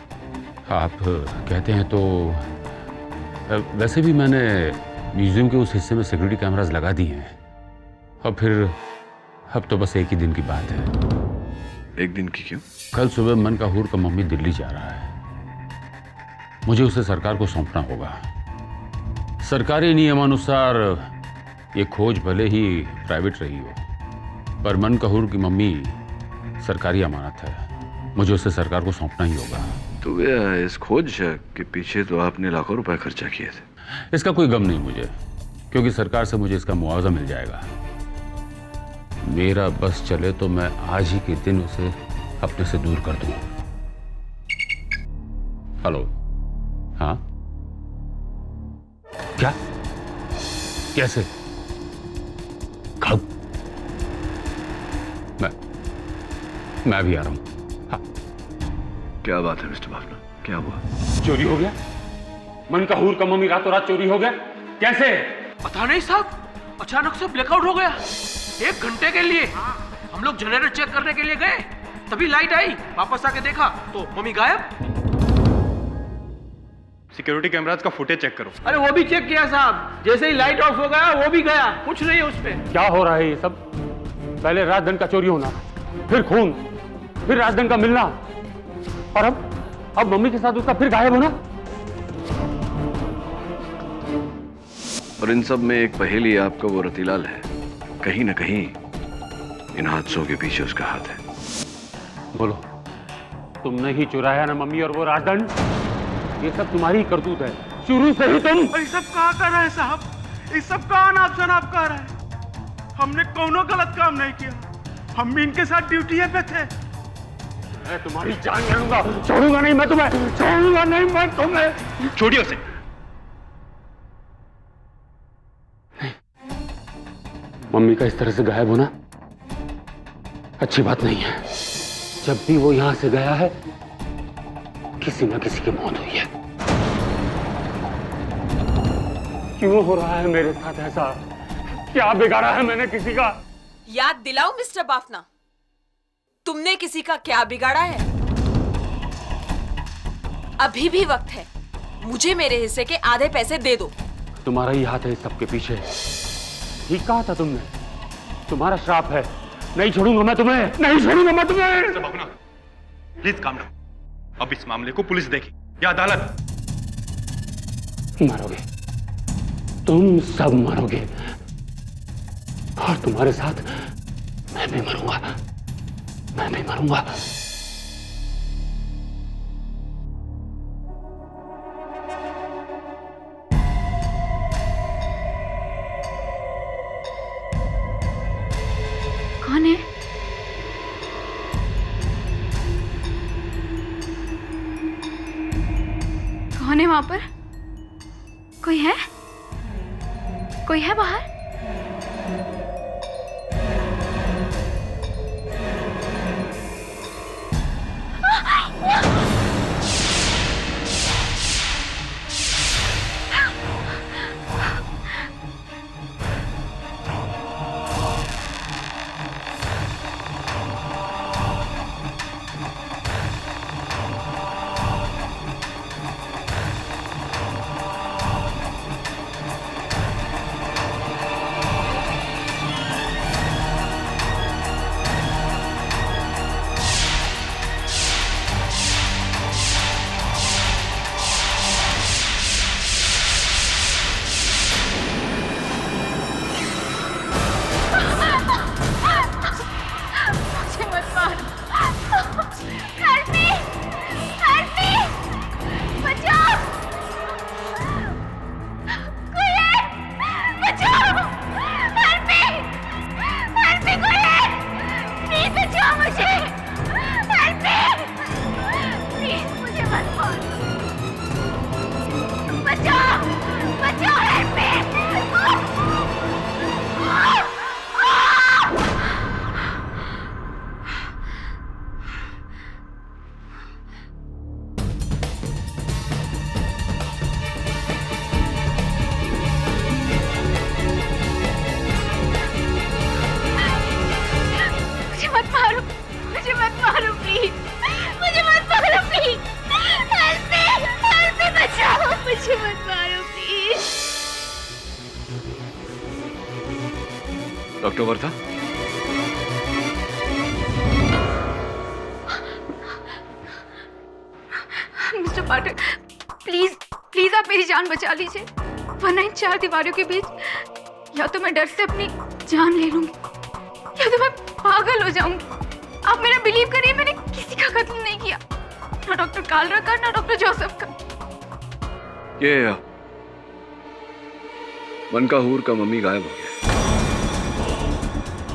आप कहते हैं तो वैसे भी मैंने म्यूजियम के उस हिस्से में सिक्योरिटी कैमरास लगा दिए हैं और फिर अब तो बस एक ही दिन की बात है। एक दिन की क्यों? कल सुबह मनकाहूर का मम्मी दिल्ली जा रहा है। मुझे उसे सरकार को सौंपना होगा। सरकारी नियमानुसार ये खोज भले ही प्राइवेट रही हो, पर मनकाहूर की मम्मी सरकारी अमानत है। मुझे उसे सरकार को सौंपना ही होगा। तो इस खोज के पीछे तो आपने लाखों रुपए खर्चा किए थे। इसका कोई गम नहीं मुझे, क्योंकि सरकार से मुझे इसका मुआवजा मिल जाएगा। मेरा बस चले तो मैं आज ही के दिन उसे अपने से दूर कर दूं। हेलो, हाँ, क्या, कैसे, कब? मैं भी आ रहा हूं। हाँ। क्या बात है मिस्टर बाफना, क्या हुआ? चोरी हो गया? मनकाहूर का मम्मी रातों रात चोरी हो गया? कैसे? पता नहीं साहब, अचानक से ब्लैकआउट हो गया। 1 घंटे के लिए हम लोग जनरेटर चेक करने के लिए गए, तभी लाइट आई। वापस आके देखा तो मम्मी गायब। सिक्योरिटी कैमरास का फुटेज चेक करो। अरे वो भी चेक किया साहब, जैसे ही लाइट ऑफ हो गया वो भी गया, कुछ नहीं है उस पे। क्या हो रहा है ये सब? पहले राजधन का चोरी होना, फिर खून, फिर राजधन का मिलना, और अब मम्मी के साथ उसका फिर गायब होना। और इन सब में एक पहेली आपका वो रतिलाल है। कहीं ना कहीं इन हादसों के पीछे उसका हाथ है। बोलो, तुमने ही चुराया ना मम्मी और वो राजदंड? ये सब तुम्हारी करतूत है, शुरू से ही तुम। ये सब कहाँ कर रहे हैं साहब? ये सब कहाँ नाप शनाप कर रहे हैं? हमने कोनो गलत काम नहीं किया, हम भी इनके साथ ड्यूटी पे थे। मैं तुम्हारी जान ले लूंगा, छोड़ूंगा नहीं मैं तुम्हें, छोड़ूंगा नहीं मैं तुम्हें। छोड़िए उसे। मम्मी का इस तरह से गायब होना अच्छी बात नहीं है। जब भी वो यहां से गया है, किसी न किसी की मौत हुई है। क्यों हो रहा है मेरे साथ ऐसा? क्या बिगाड़ा है मैंने किसी का? याद दिलाओ मिस्टर बाफना, तुमने किसी का क्या बिगाड़ा है? अभी भी वक्त है, मुझे मेरे हिस्से के आधे पैसे दे दो। तुम्हारा ही हाथ है इस सबके पीछे। ठीक कहा था तुमने, तुम्हारा श्राप है। नहीं छोड़ूंगा मैं तुम्हें, नहीं छोड़ूंगा मैं तुम्हें। Please calm down. अब इस मामले को पुलिस देगी या अदालत। मरोगे, तुम सब मरोगे, और तुम्हारे साथ मैं भी मरूंगा, मैं भी मरूंगा। कौन है? कौन है वहां पर? कोई है? कोई है बाहर? Doctor Wardha, mister Pathak, please please आप मेरी जान बचा लीजिए, वरना इन चार दीवारों के बीच या तो मैं डर से अपनी जान ले लूंगी या तो मैं पागल हो जाऊंगी। आप मेरा बिलीव करिए, मैंने किसी का कत्ल नहीं किया, ना डॉक्टर कालरा का ना डॉक्टर जोसेफ का। ये मनकाहूर का मम्मी गायब हो गया।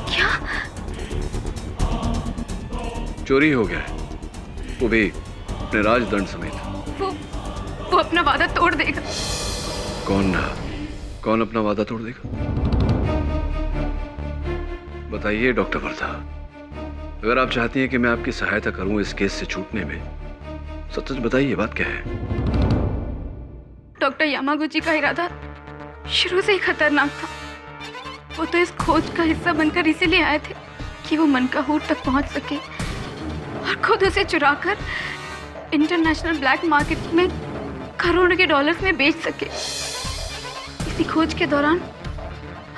क्या? चोरी हो गया है, वो भी अपने राजदंड समेत। वो अपना वादा तोड़ देगा। कौन अपना वादा तोड़ देगा? बताइए डॉक्टर वर्धा, अगर आप चाहती हैं कि मैं आपकी सहायता करूं इस केस से छूटने में, सच सच बताइए, बात क्या है? डॉक्टर यामागुची का इरादा शुरू से ही खतरनाक था। वो तो इस खोज का हिस्सा बनकर इसीलिए आए थे कि वो मनकाहूर तक पहुंच सके और खुद उसे चुराकर इंटरनेशनल ब्लैक मार्केट में करोड़ों के डॉलर्स में बेच सके। इसी खोज के दौरान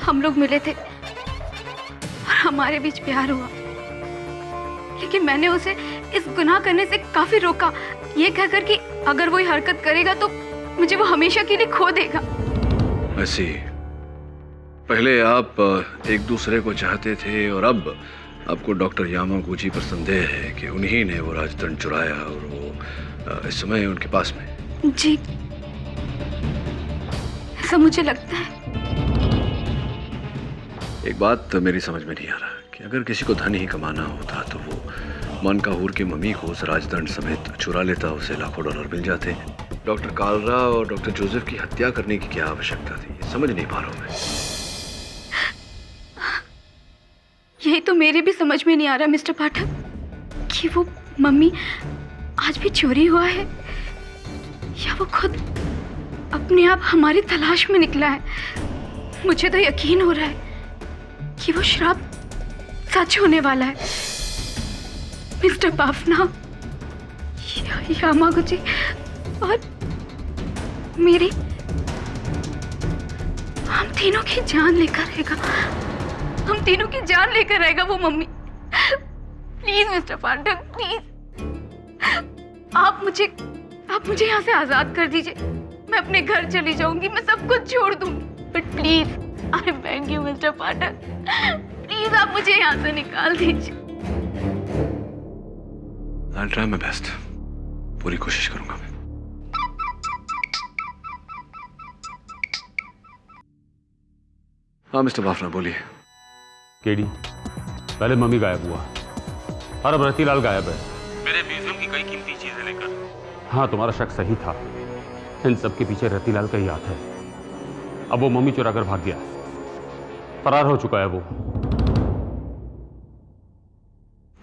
हम लोग मिले थे और हमारे बीच प्यार हुआ, लेकिन मैंने उसे इस गुनाह करने से काफी रोका, ये कहकर कि अगर वो ये हरकत करेगा तो मुझे वो हमेशा के लिए खो देगा। ऐसी पहले आप एक दूसरे को चाहते थे और अब आपको डॉक्टर यामागुची पर संदेह है कि उन्हीं ने वो राजदंड चुराया और वो इस समय उनके पास में। जी, ऐसा मुझे लगता है। एक बात मेरी समझ में नहीं आ रहा कि अगर किसी को धन ही कमाना होता तो वो मनकाहूर की मम्मी को उस राजदंड समेत चुरा लेता, उसे लाखों डॉलर मिल जाते। डॉक्टर कालरा और डॉक्टर जोसेफ की हत्या करने की क्या आवश्यकता थी, समझ नहीं पा रहा हूं मैं। यही तो मेरे भी समझ में नहीं आ रहा मिस्टर पाठक कि वो मम्मी आज भी चोरी हुआ है या वो खुद अपने आप हमारी तलाश में निकला है। मुझे तो यकीन हो रहा है कि वो श्राप सच होने वाला है। मिस्टर बाफना, यामागुची और मेरी, हम तीनों की जान लेकर रहेगा, हम तीनों की जान लेकर रहेगा वो mummy. Please mister Pathak, please आप मुझे यहाँ से आजाद कर दीजिए। मैं अपने घर चली जाऊंगी, मैं सब कुछ छोड़ दूंगी, but please I beg you mister Pathak, please आप मुझे यहाँ से निकाल दीजिए। I'll try my best, पूरी कोशिश करूंगा मैं। हाँ मिस्टर बाफना, बोलिए। केडी, पहले मम्मी गायब हुआ और अब रतीलाल गायब है। मेरे म्यूजियम की कई कीमती चीजें लेकर। हाँ, तुम्हारा शक सही था, इन सब के पीछे रतीलाल का ही हाथ है। अब वो मम्मी चुरा कर भाग गया, फरार हो चुका है वो।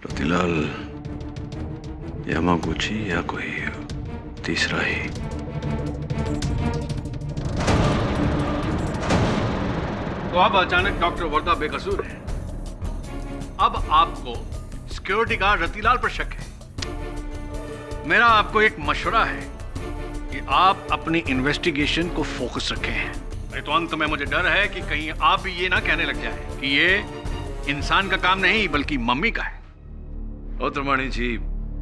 रतीलाल, यामागुची या कोई तीसरा ही? तो अब अचानक डॉक्टर वर्धा बेकसूर है। अब आपको सिक्योरिटी गार्ड रतीलाल पर शक है। मेरा आपको एक मशवरा है कि आप अपनी इन्वेस्टिगेशन को फोकस रखें। नहीं तो अंत में मुझे डर है कि कहीं आप भी ये ना कहने लग जाए कि ये इंसान का काम नहीं बल्कि मम्मी का है। और त्रिमाणी जी,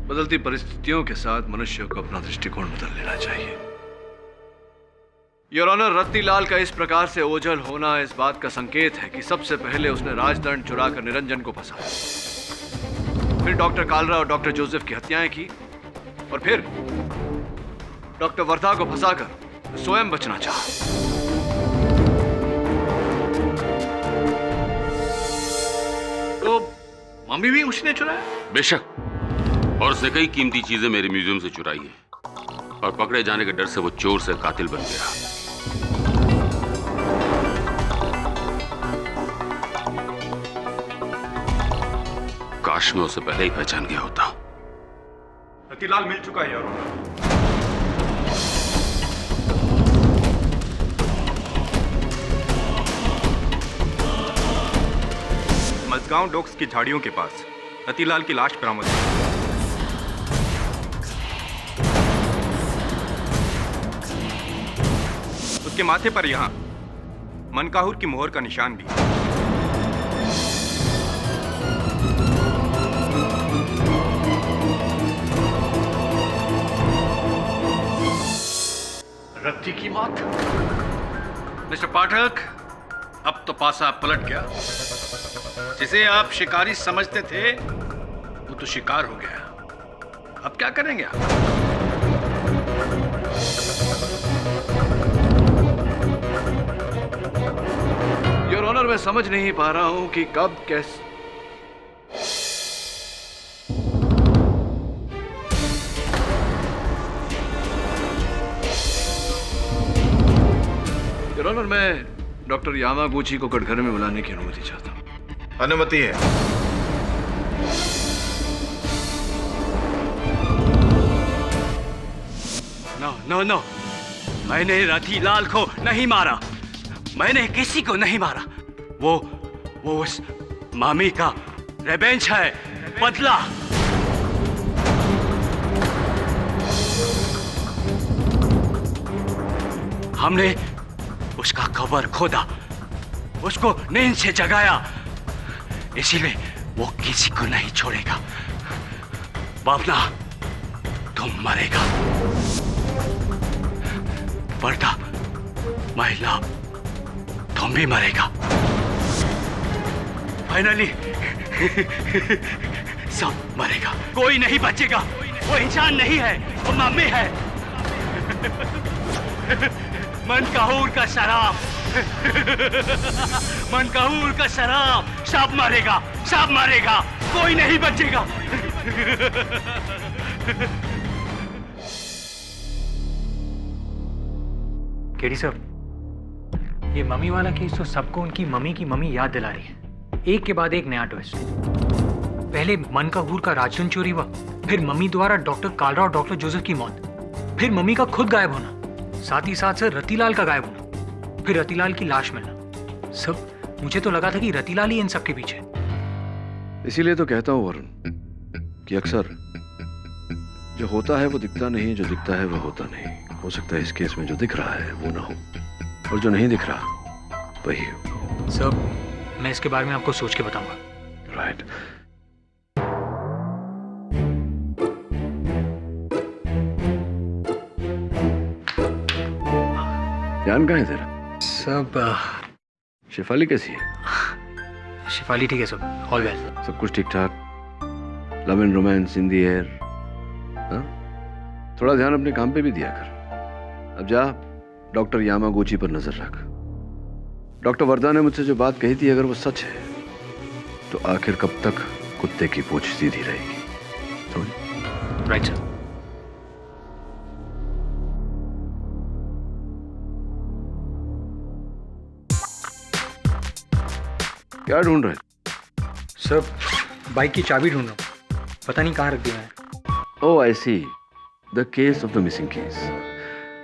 बदलती परिस्थितियों के साथ मनुष्य को अपना दृष्टिकोण बदल लेना चाहिए। योर ऑनर, रत्तीलाल का इस प्रकार से ओझल होना इस बात का संकेत है कि सबसे पहले उसने राजदंड चुराकर निरंजन को फंसाया, फिर डॉक्टर कालरा और डॉक्टर जोसेफ की हत्याएं की और फिर डॉक्टर वर्धा को फंसाकर स्वयं बचना चाहा। तो मम्मी भी उसने चुराया? बेशक, और उसने कई कीमती चीजें मेरे म्यूजियम से चुराई हैं और पकड़े जाने के डर से वो चोर से कातिल बन गया। काश मैं उसे पहले ही पहचान गया होता। रतीलाल मिल चुका है योर ऑनर। मजगांव डॉक्स की झाड़ियों के पास रतीलाल की लाश बरामद हुई। उसके माथे पर यहां मनकाहूर की मोहर का निशान भी है। रत्ती की मौत। मिस्टर पाठक, अब तो पासा पलट गया। जिसे आप शिकारी समझते थे वो तो शिकार हो गया। अब क्या करेंगे आप? योर ऑनर, मैं समझ नहीं पा रहा हूं कि कब कैसे। योर ऑनर, मैं डॉक्टर यामागुची को कटघरे में बुलाने की अनुमति चाहता हूं। अनुमति है। नो नो नो, मैंने रतिलाल को नहीं मारा। मैंने किसी को नहीं मारा। वो उस मामी का रिवेंज है, बदला। हमने उसका कब्र खोदा, उसको नींद से जगाया, इसीलिए वो किसी को नहीं छोड़ेगा। बाबना, तुम मरेगा, वरना महिला तुम भी मरेगा। फाइनली सब मरेगा, कोई नहीं बचेगा। वो इंसान नहीं है, वो मम्मी है। मनकाहूर का शराब, मनकाहूर का शराब, सब मरेगा, सब मरेगा, कोई नहीं बचेगा। केडी साहब, ये मम्मी वाला केस तो सबको उनकी मम्मी याद दिला रही है। एक के बाद एक नया ट्विस्ट। पहले मनकाहूर का राजधन चोरी हुआ, फिर मम्मी द्वारा डॉक्टर कालरा और डॉक्टर जोसेफ की मौत, फिर मम्मी का खुद गायब होना, साथ ही साथ सर रतिलाल का गायब होना, फिर रतिलाल की लाश मिलना। सब मुझे तो लगा था कि रतिलाल ही इन सब के पीछे। इसीलिए तो कहता हूं वरुण कि अक्सर जो होता है वो दिखता नहीं, जो दिखता है वो होता नहीं। हो सकता है इस केस में जो दिख रहा है वो ना हो, और जो नहीं दिख रहा वही हो। सर, मैं इसके बारे में आपको सोच के बताऊंगा। राइट। ध्यान कहाँ है तेरा? सब शिफाली कैसी है? शिफाली ठीक है सब, ऑल वेल। सब कुछ ठीक ठाक? Love and romance in the air? थोड़ा ध्यान अपने काम पे भी दिया कर। अब जा डॉक्टर यामागुची पर नजर रख। डॉक्टर वर्दा ने मुझसे जो बात कही थी, अगर वो सच है तो आखिर कब तक कुत्ते की पूंछ सीधी रहेगी? Right sir. क्या ढूंढ रहे? सर, बाइक की चाबी ढूंढ रहा हूँ, पता नहीं कहाँ रख दिया है। Oh I see, the case of the missing case.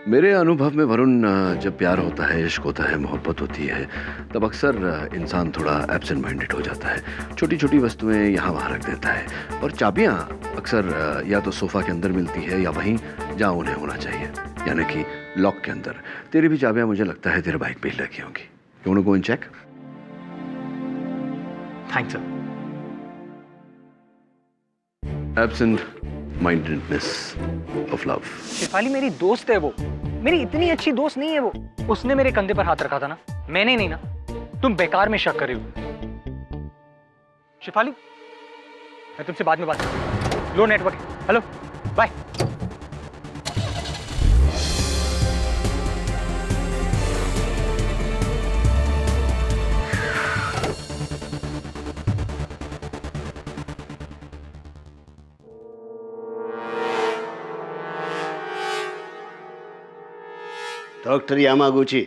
मेरे अनुभव में वरुण, जब प्यार होता है, इश्क होता है, मोहब्बत होती है, तब अक्सर इंसान थोड़ा एब्सेंट माइंडेड हो जाता है। छोटी छोटी वस्तुएं यहाँ वहाँ रख देता है, और चाबियाँ अक्सर या तो सोफा के अंदर मिलती है या वहीं जहाँ उन्हें होना चाहिए, यानी कि लॉक के अंदर। तेरी भी चाबियाँ मुझे लगता है तेरे बाइक पे ही लगी होंगी। You want to go and check? Thanks sir. Absent mindedness of love. Shifali मेरी दोस्त है, वो मेरी इतनी अच्छी दोस्त नहीं है वो। उसने मेरे कंधे पर हाथ रखा था ना, मैंने नहीं ना। तुम बेकार में शक कर रहे हो। शिफाली, मैं तुमसे बाद में बात करूँ। लो नेटवर्क है। Hello, bye. डॉक्टर यामागुची, ये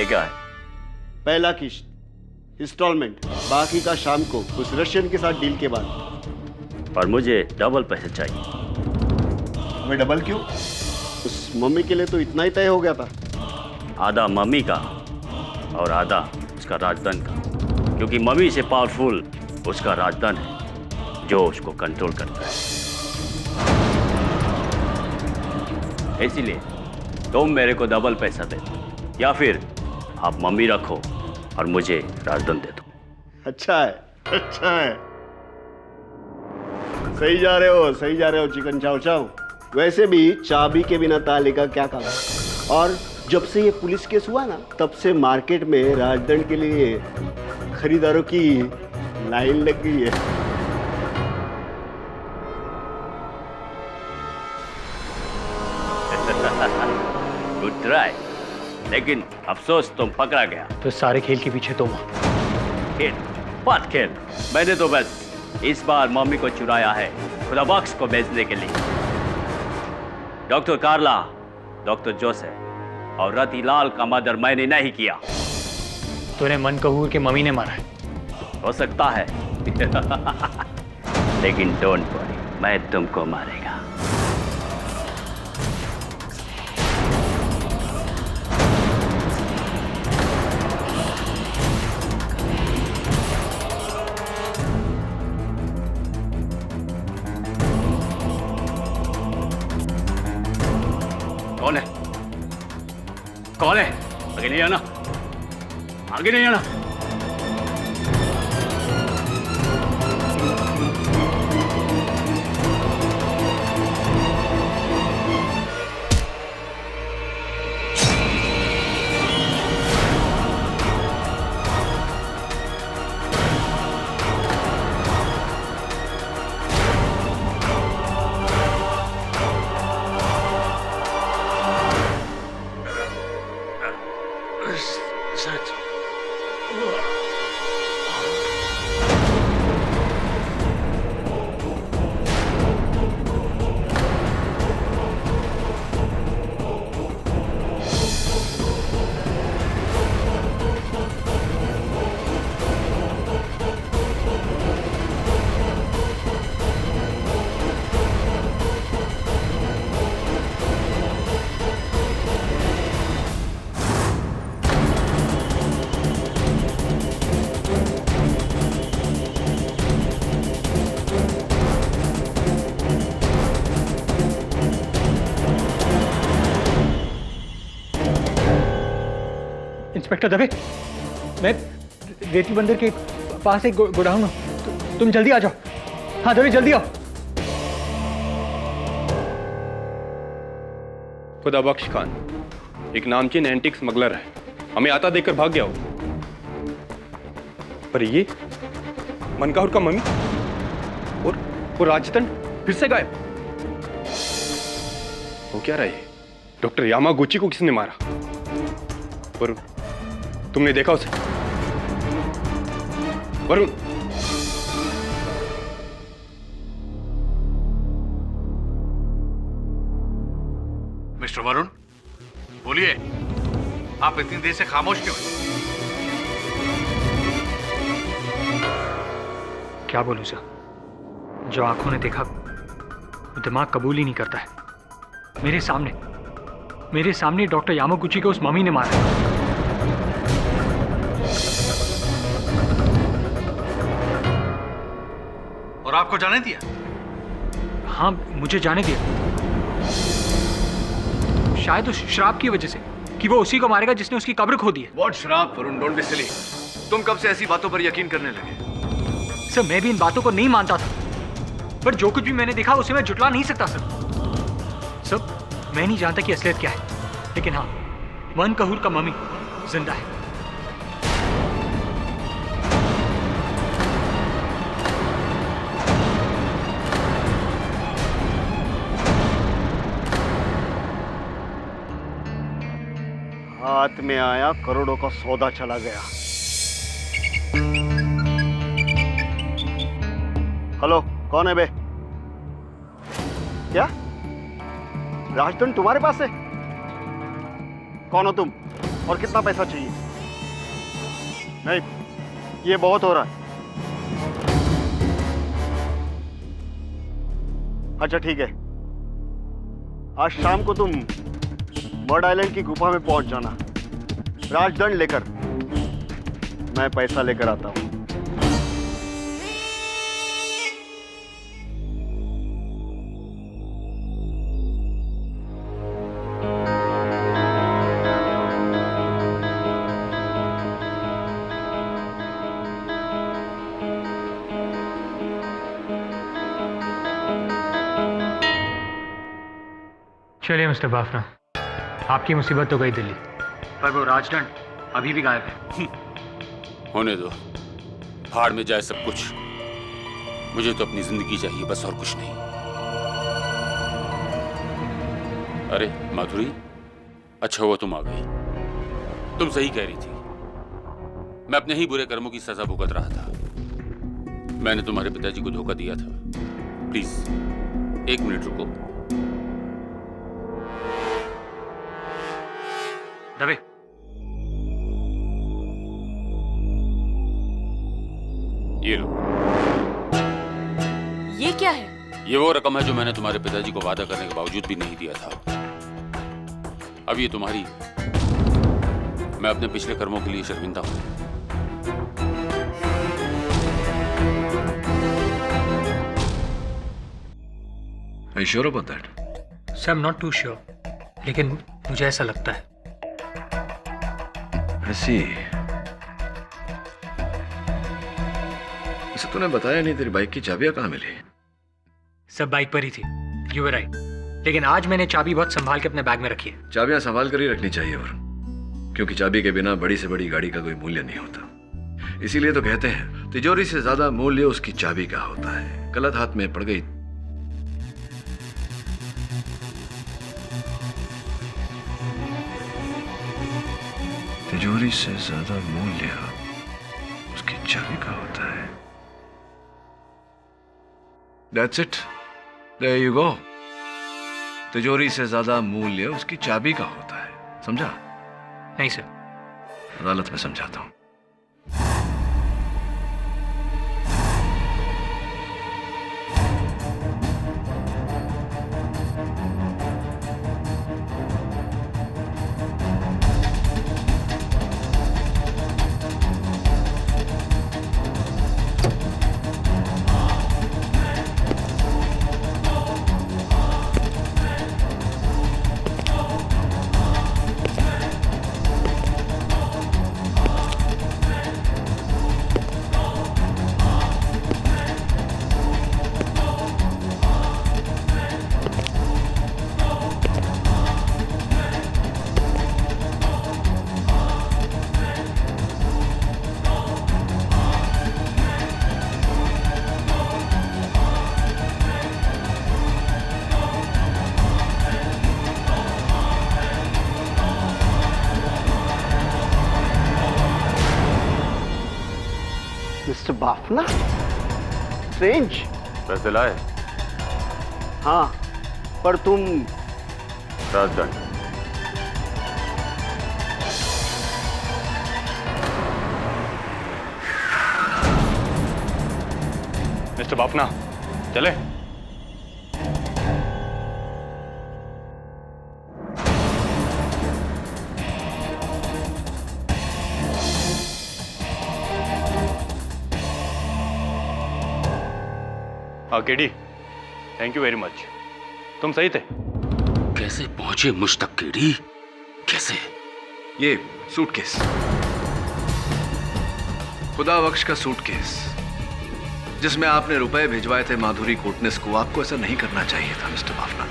क्या है? पहला किस्त, इंस्टॉलमेंट, बाकी का शाम को उस रशियन के साथ डील के बाद। पर मुझे डबल पैसे चाहिए। मैं डबल क्यों? उस मम्मी के लिए तो इतना ही तय हो गया था। आधा मम्मी का और आधा उसका राजधन का, क्योंकि मम्मी से पावरफुल उसका राजधन है जो उसको कंट्रोल करता है। इसीलिए तुम मेरे को डबल पैसा दे। या फिर आप मम्मी रखो और मुझे राजदंड दे दो। अच्छा है, अच्छा है। सही जा रहे हो चिकन चाव चाव। वैसे भी चाबी के बिना ताले का क्या काम। और जब से ये पुलिस केस हुआ ना, तब से मार्केट में राजदंड के लिए खरीदारों की लाइन लग गई है। गुड ट्राई, लेकिन अफसोस तुम पकड़ा गया। तो सारे खेल के पीछे तुम। खेल बात खेल, मैंने तो बस इस बार मम्मी को चुराया है खुदा बख्श को बेचने के लिए। डॉक्टर कार्ला, डॉक्टर जोसेफ और रतिलाल का मर्डर मैंने नहीं किया। तूने मनकहूर के मम्मी ने मारा है। हो सकता है लेकिन डोंट वरी, मैं तुमको मारेगा। कौन है? कौन है? आगे नहीं आना, आगे नहीं आना। इंस्पेक्टर दवे, मैं रेती बंदर के पास एक गोडाउन हूँ, तुम जल्दी आ जाओ। हाँ दवे, जल्दी आओ। खुदा बख्श खान एक नामचीन एंटीक स्मगलर है, हमें आता देखकर भाग गया हो। पर ये मनकाहुर का मम्मी और वो राजदंड फिर से गायब। वो क्या रहा है? डॉक्टर यामागुची को किसने मारा? वरुण, तुमने देखा उसे? वरुण, मिस्टर वरुण, बोलिए, आप इतनी देर से खामोश क्यों हैं? क्या बोलूं सर, जो आंखों ने देखा वो दिमाग कबूल ही नहीं करता है। मेरे सामने डॉक्टर यामागुची को उस मम्मी ने मारा। और आपको जाने दिया? हाँ, मुझे जाने दिया। शायद उस श्राप की वजह से कि वो उसी को मारेगा जिसने उसकी कब्र खो दी है। What श्राप? Varun, don't be silly. तुम कब से ऐसी बातों पर यकीन करने लगे? सर, मैं भी इन बातों को नहीं मानता था, पर जो कुछ भी मैंने देखा उसे मैं जुटला नहीं सकता। सर, मैं नहीं जानता कि असलियत क्या है, लेकिन हाँ, मनकहूर का मम्मी जिंदा है। हाथ में आया, करोड़ों का सौदा चला गया। हेलो, कौन है बे? क्या राजदंड तुम्हारे पास है? कौन हो तुम और कितना पैसा चाहिए? नहीं, ये बहुत हो रहा है। अच्छा ठीक है, आज शाम को तुम बर्ड आइलैंड की गुफा में पहुंच जाना, राजदंड लेकर। मैं पैसा लेकर आता हूं। चलिए मिस्टर बाफना, आपकी मुसीबत तो गई दिल्ली, पर वो राजदंड अभी भी गायब है। होने दो, भाड़ में जाए सब कुछ। मुझे तो अपनी जिंदगी चाहिए, बस और कुछ नहीं। अरे माधुरी, अच्छा हुआ तुम आ गई। तुम सही कह रही थी, मैं अपने ही बुरे कर्मों की सजा भुगत रहा था। मैंने तुम्हारे पिताजी को धोखा दिया था। प्लीज 1 मिनट रुको। दबे। ये लो। ये क्या है? ये वो रकम है जो मैंने तुम्हारे पिताजी को वादा करने के बावजूद भी नहीं दिया था। अब ये तुम्हारी है। मैं अपने पिछले कर्मों के लिए शर्मिंदा हूं। Are you sure about that? Sir, I'm not too sure, लेकिन मुझे ऐसा लगता है। ऐसी वैसे तूने बताया नहीं, तेरी बाइक की चाबियां कहाँ मिली? सब बाइक पर ही थी। You were right, लेकिन आज मैंने चाबी बहुत संभाल के अपने बैग में रखी है। चाबियां संभाल कर ही रखनी चाहिए, और क्योंकि चाबी के बिना बड़ी से बड़ी गाड़ी का कोई मूल्य नहीं होता। इसीलिए तो कहते हैं तिजोरी से ज्यादा मूल्य उसकी चाबी का होता है। गलत हाथ में पड़ गई तिजोरी से ज्यादा मूल्य उसकी चाबी का होता है। That's it. There you go. तिजोरी से ज्यादा मूल्य उसकी चाबी का होता है। समझा? नहीं सर। अदालत में समझाता हूं। Mister Bafna, strange. पैसे लाए? हाँ, पर तुम राजदंड। मिस्टर बाफना, चले? हाँ KD, thank you very much. तुम सही थे। कैसे पहुंचे मुझ तक केडी? कैसे? ये सूटकेस, खुदा बख्श का सूटकेस, जिसमें आपने रुपए भिजवाए थे माधुरी कोटनेस को। आपको ऐसा नहीं करना चाहिए था मिस्टर बाफना।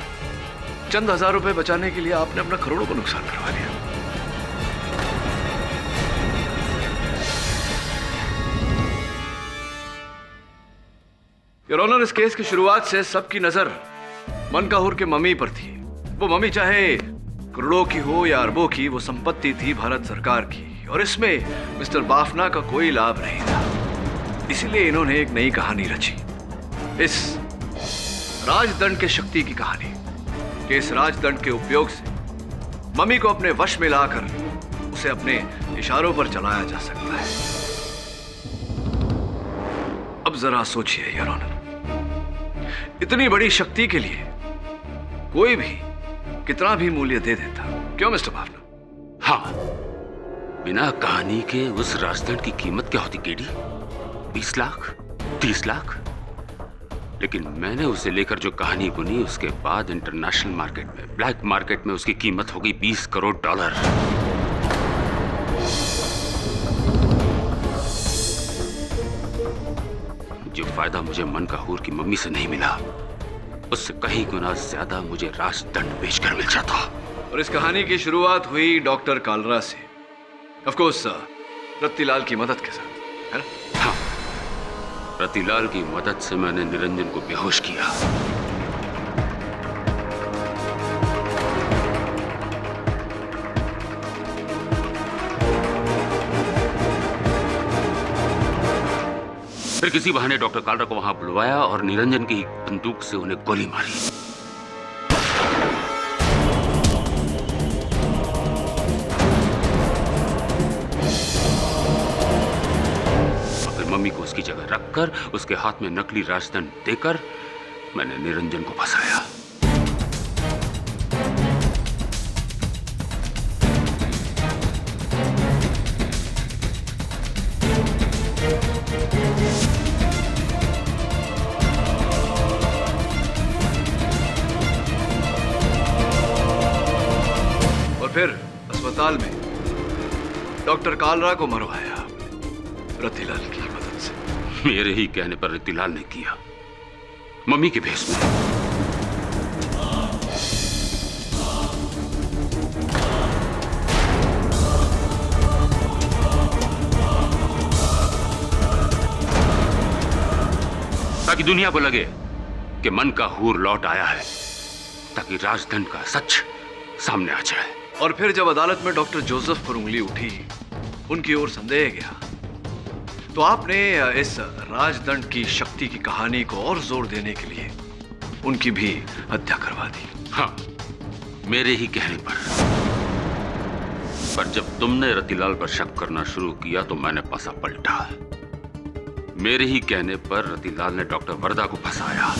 चंद हजार रुपए बचाने के लिए आपने अपना करोड़ों का नुकसान करवा लिया। योर ऑनर, इस केस की शुरुआत से सबकी नजर मनकाहुर के मम्मी पर थी। वो मम्मी चाहे करोड़ों की हो या अरबों की, वो संपत्ति थी भारत सरकार की, और इसमें मिस्टर बाफना का कोई लाभ नहीं था। इसीलिए इन्होंने एक नई कहानी रची, इस राजदंड के शक्ति की कहानी, कि इस राजदंड के उपयोग से मम्मी को अपने वश में लाकर उसे अपने इशारों पर चलाया जा सकता है। अब जरा सोचिए योर ऑनर, इतनी बड़ी शक्ति के लिए कोई भी कितना भी मूल्य दे देता। क्यों मिस्टर बाफना? हाँ, बिना कहानी के उस राजदंड की कीमत क्या होती केडी? 20 लाख, 30 लाख? लेकिन मैंने उसे लेकर जो कहानी बुनी, उसके बाद इंटरनेशनल मार्केट में, ब्लैक मार्केट में उसकी कीमत हो गई $20 करोड़। जो फायदा मुझे मनकाहूर की मम्मी से नहीं मिला, उससे कहीं गुना ज्यादा मुझे राजदंड बेचकर मिल जाता। और इस कहानी की शुरुआत हुई डॉक्टर कालरा से, ऑफ कोर्स रत्तीलाल की मदद के साथ, है ना? हाँ, रतिलाल की मदद से मैंने निरंजन को बेहोश किया। फिर किसी बहाने डॉक्टर कालरा को वहां बुलवाया और निरंजन की बंदूक से उन्हें गोली मारी। और फिर मम्मी को उसकी जगह रखकर उसके हाथ में नकली राजदंड देकर मैंने निरंजन को फंसाया। फिर अस्पताल में डॉक्टर कालरा को मरवाया रतिलाल की मदद से। मेरे ही कहने पर रतिलाल ने किया, मम्मी के भेष में। ताकि दुनिया को लगे कि मन का हूर लौट आया है, ताकि राजदंड का सच सामने आ जाए। और फिर जब अदालत में डॉक्टर जोसेफ पर उंगली उठी, उनकी ओर संदेह गया, तो आपने इस राजदंड की शक्ति की कहानी को और जोर देने के लिए उनकी भी हत्या करवा दी। हाँ, मेरे ही कहने पर जब तुमने रतिलाल पर शक करना शुरू किया तो मैंने पासा पलटा। मेरे ही कहने पर रतिलाल ने डॉक्टर वर्दा को फंसाया,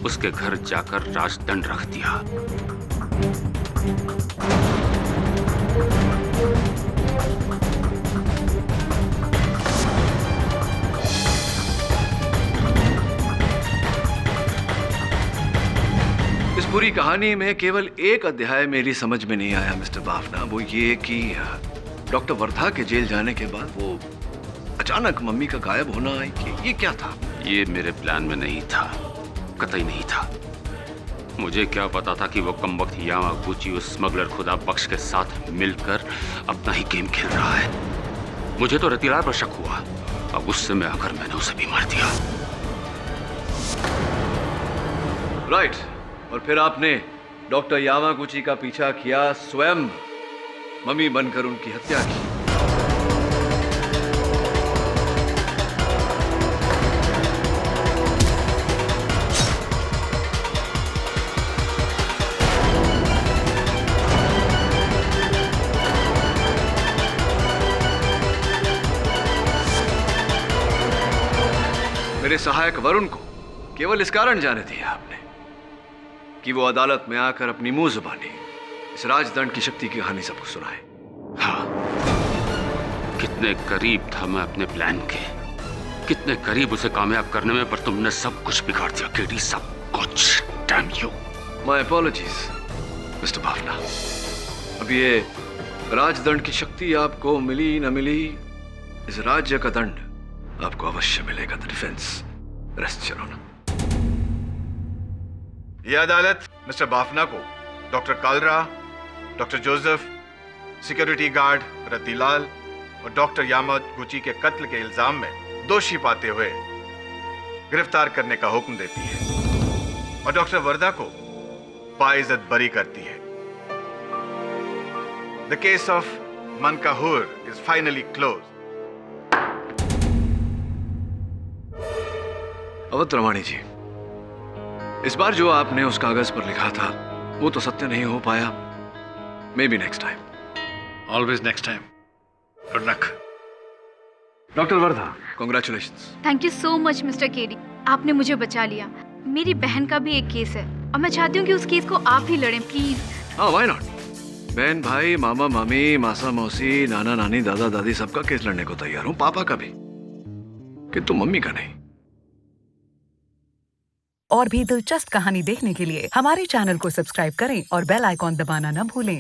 उसके घर जाकर राजदंड रख दिया। इस पूरी कहानी में केवल एक अध्याय मेरी समझ में नहीं आया मिस्टर बाफना, वो ये कि डॉक्टर वर्धा के जेल जाने के बाद वो अचानक मम्मी का गायब होना, ये क्या था? ये मेरे प्लान में नहीं था, कतई नहीं था। मुझे क्या पता था कि वो कमबख्त यामागुची उस स्मगलर खुदा बख्श के साथ मिलकर अपना ही गेम खेल रहा है। मुझे तो रतिलाल पर शक हुआ, अब गुस्से में आकर मैंने उसे भी मार दिया। राइट, और फिर आपने डॉक्टर यामागुची का पीछा किया, स्वयं मम्मी बनकर उनकी हत्या की। मेरे सहायक वरुण को केवल इस कारण जाने दिया आपने कि वो अदालत में आकर अपनी मुंह जुबानी इस राजदंड की शक्ति की कहानी सबको सुनाए। हाँ, कितने करीब था मैं अपने प्लान के, कितने करीब उसे कामयाब करने में, पर तुमने सब कुछ बिगाड़ दिया केडी, सब कुछ। Damn you. My apologies mister Bafna. अब ये राजदंड की शक्ति आपको मिली न मिली, इस राज्य का दंड आपको अवश्य मिलेगा। The defence rest your honour. यह अदालत मिस्टर बाफना को doctor Kalra, doctor Joseph, security guard Ratilal और डॉक्टर यामागुची के कत्ल के इल्जाम में दोषी पाते हुए गिरफ्तार करने का हुक्म देती है और डॉक्टर वर्दा को बाइज्जत बरी करती है। The case of Mankahur is finally close. Awadh Ramani ji, इस बार जो आपने उस कागज पर लिखा था वो तो सत्य नहीं हो पाया। May be next time. Always next time. Good luck. Doctor Wardha, congratulations. Thank you so much mister KD, आपने मुझे बचा लिया। मेरी बहन का भी एक केस है और मैं चाहती हूँ कि उस केस को आप ही लड़ें, प्लीज। हाँ, व्हाई नॉट। बहन भाई, मामा मामी, मासा मौसी, नाना नानी, दादा दादी, सबका केस लड़ने को तैयार हूँ, पापा का भी, किंतु मम्मी का नहीं। और भी दिलचस्प कहानी देखने के लिए हमारे चैनल को सब्सक्राइब करें और बेल आइकॉन दबाना न भूलें।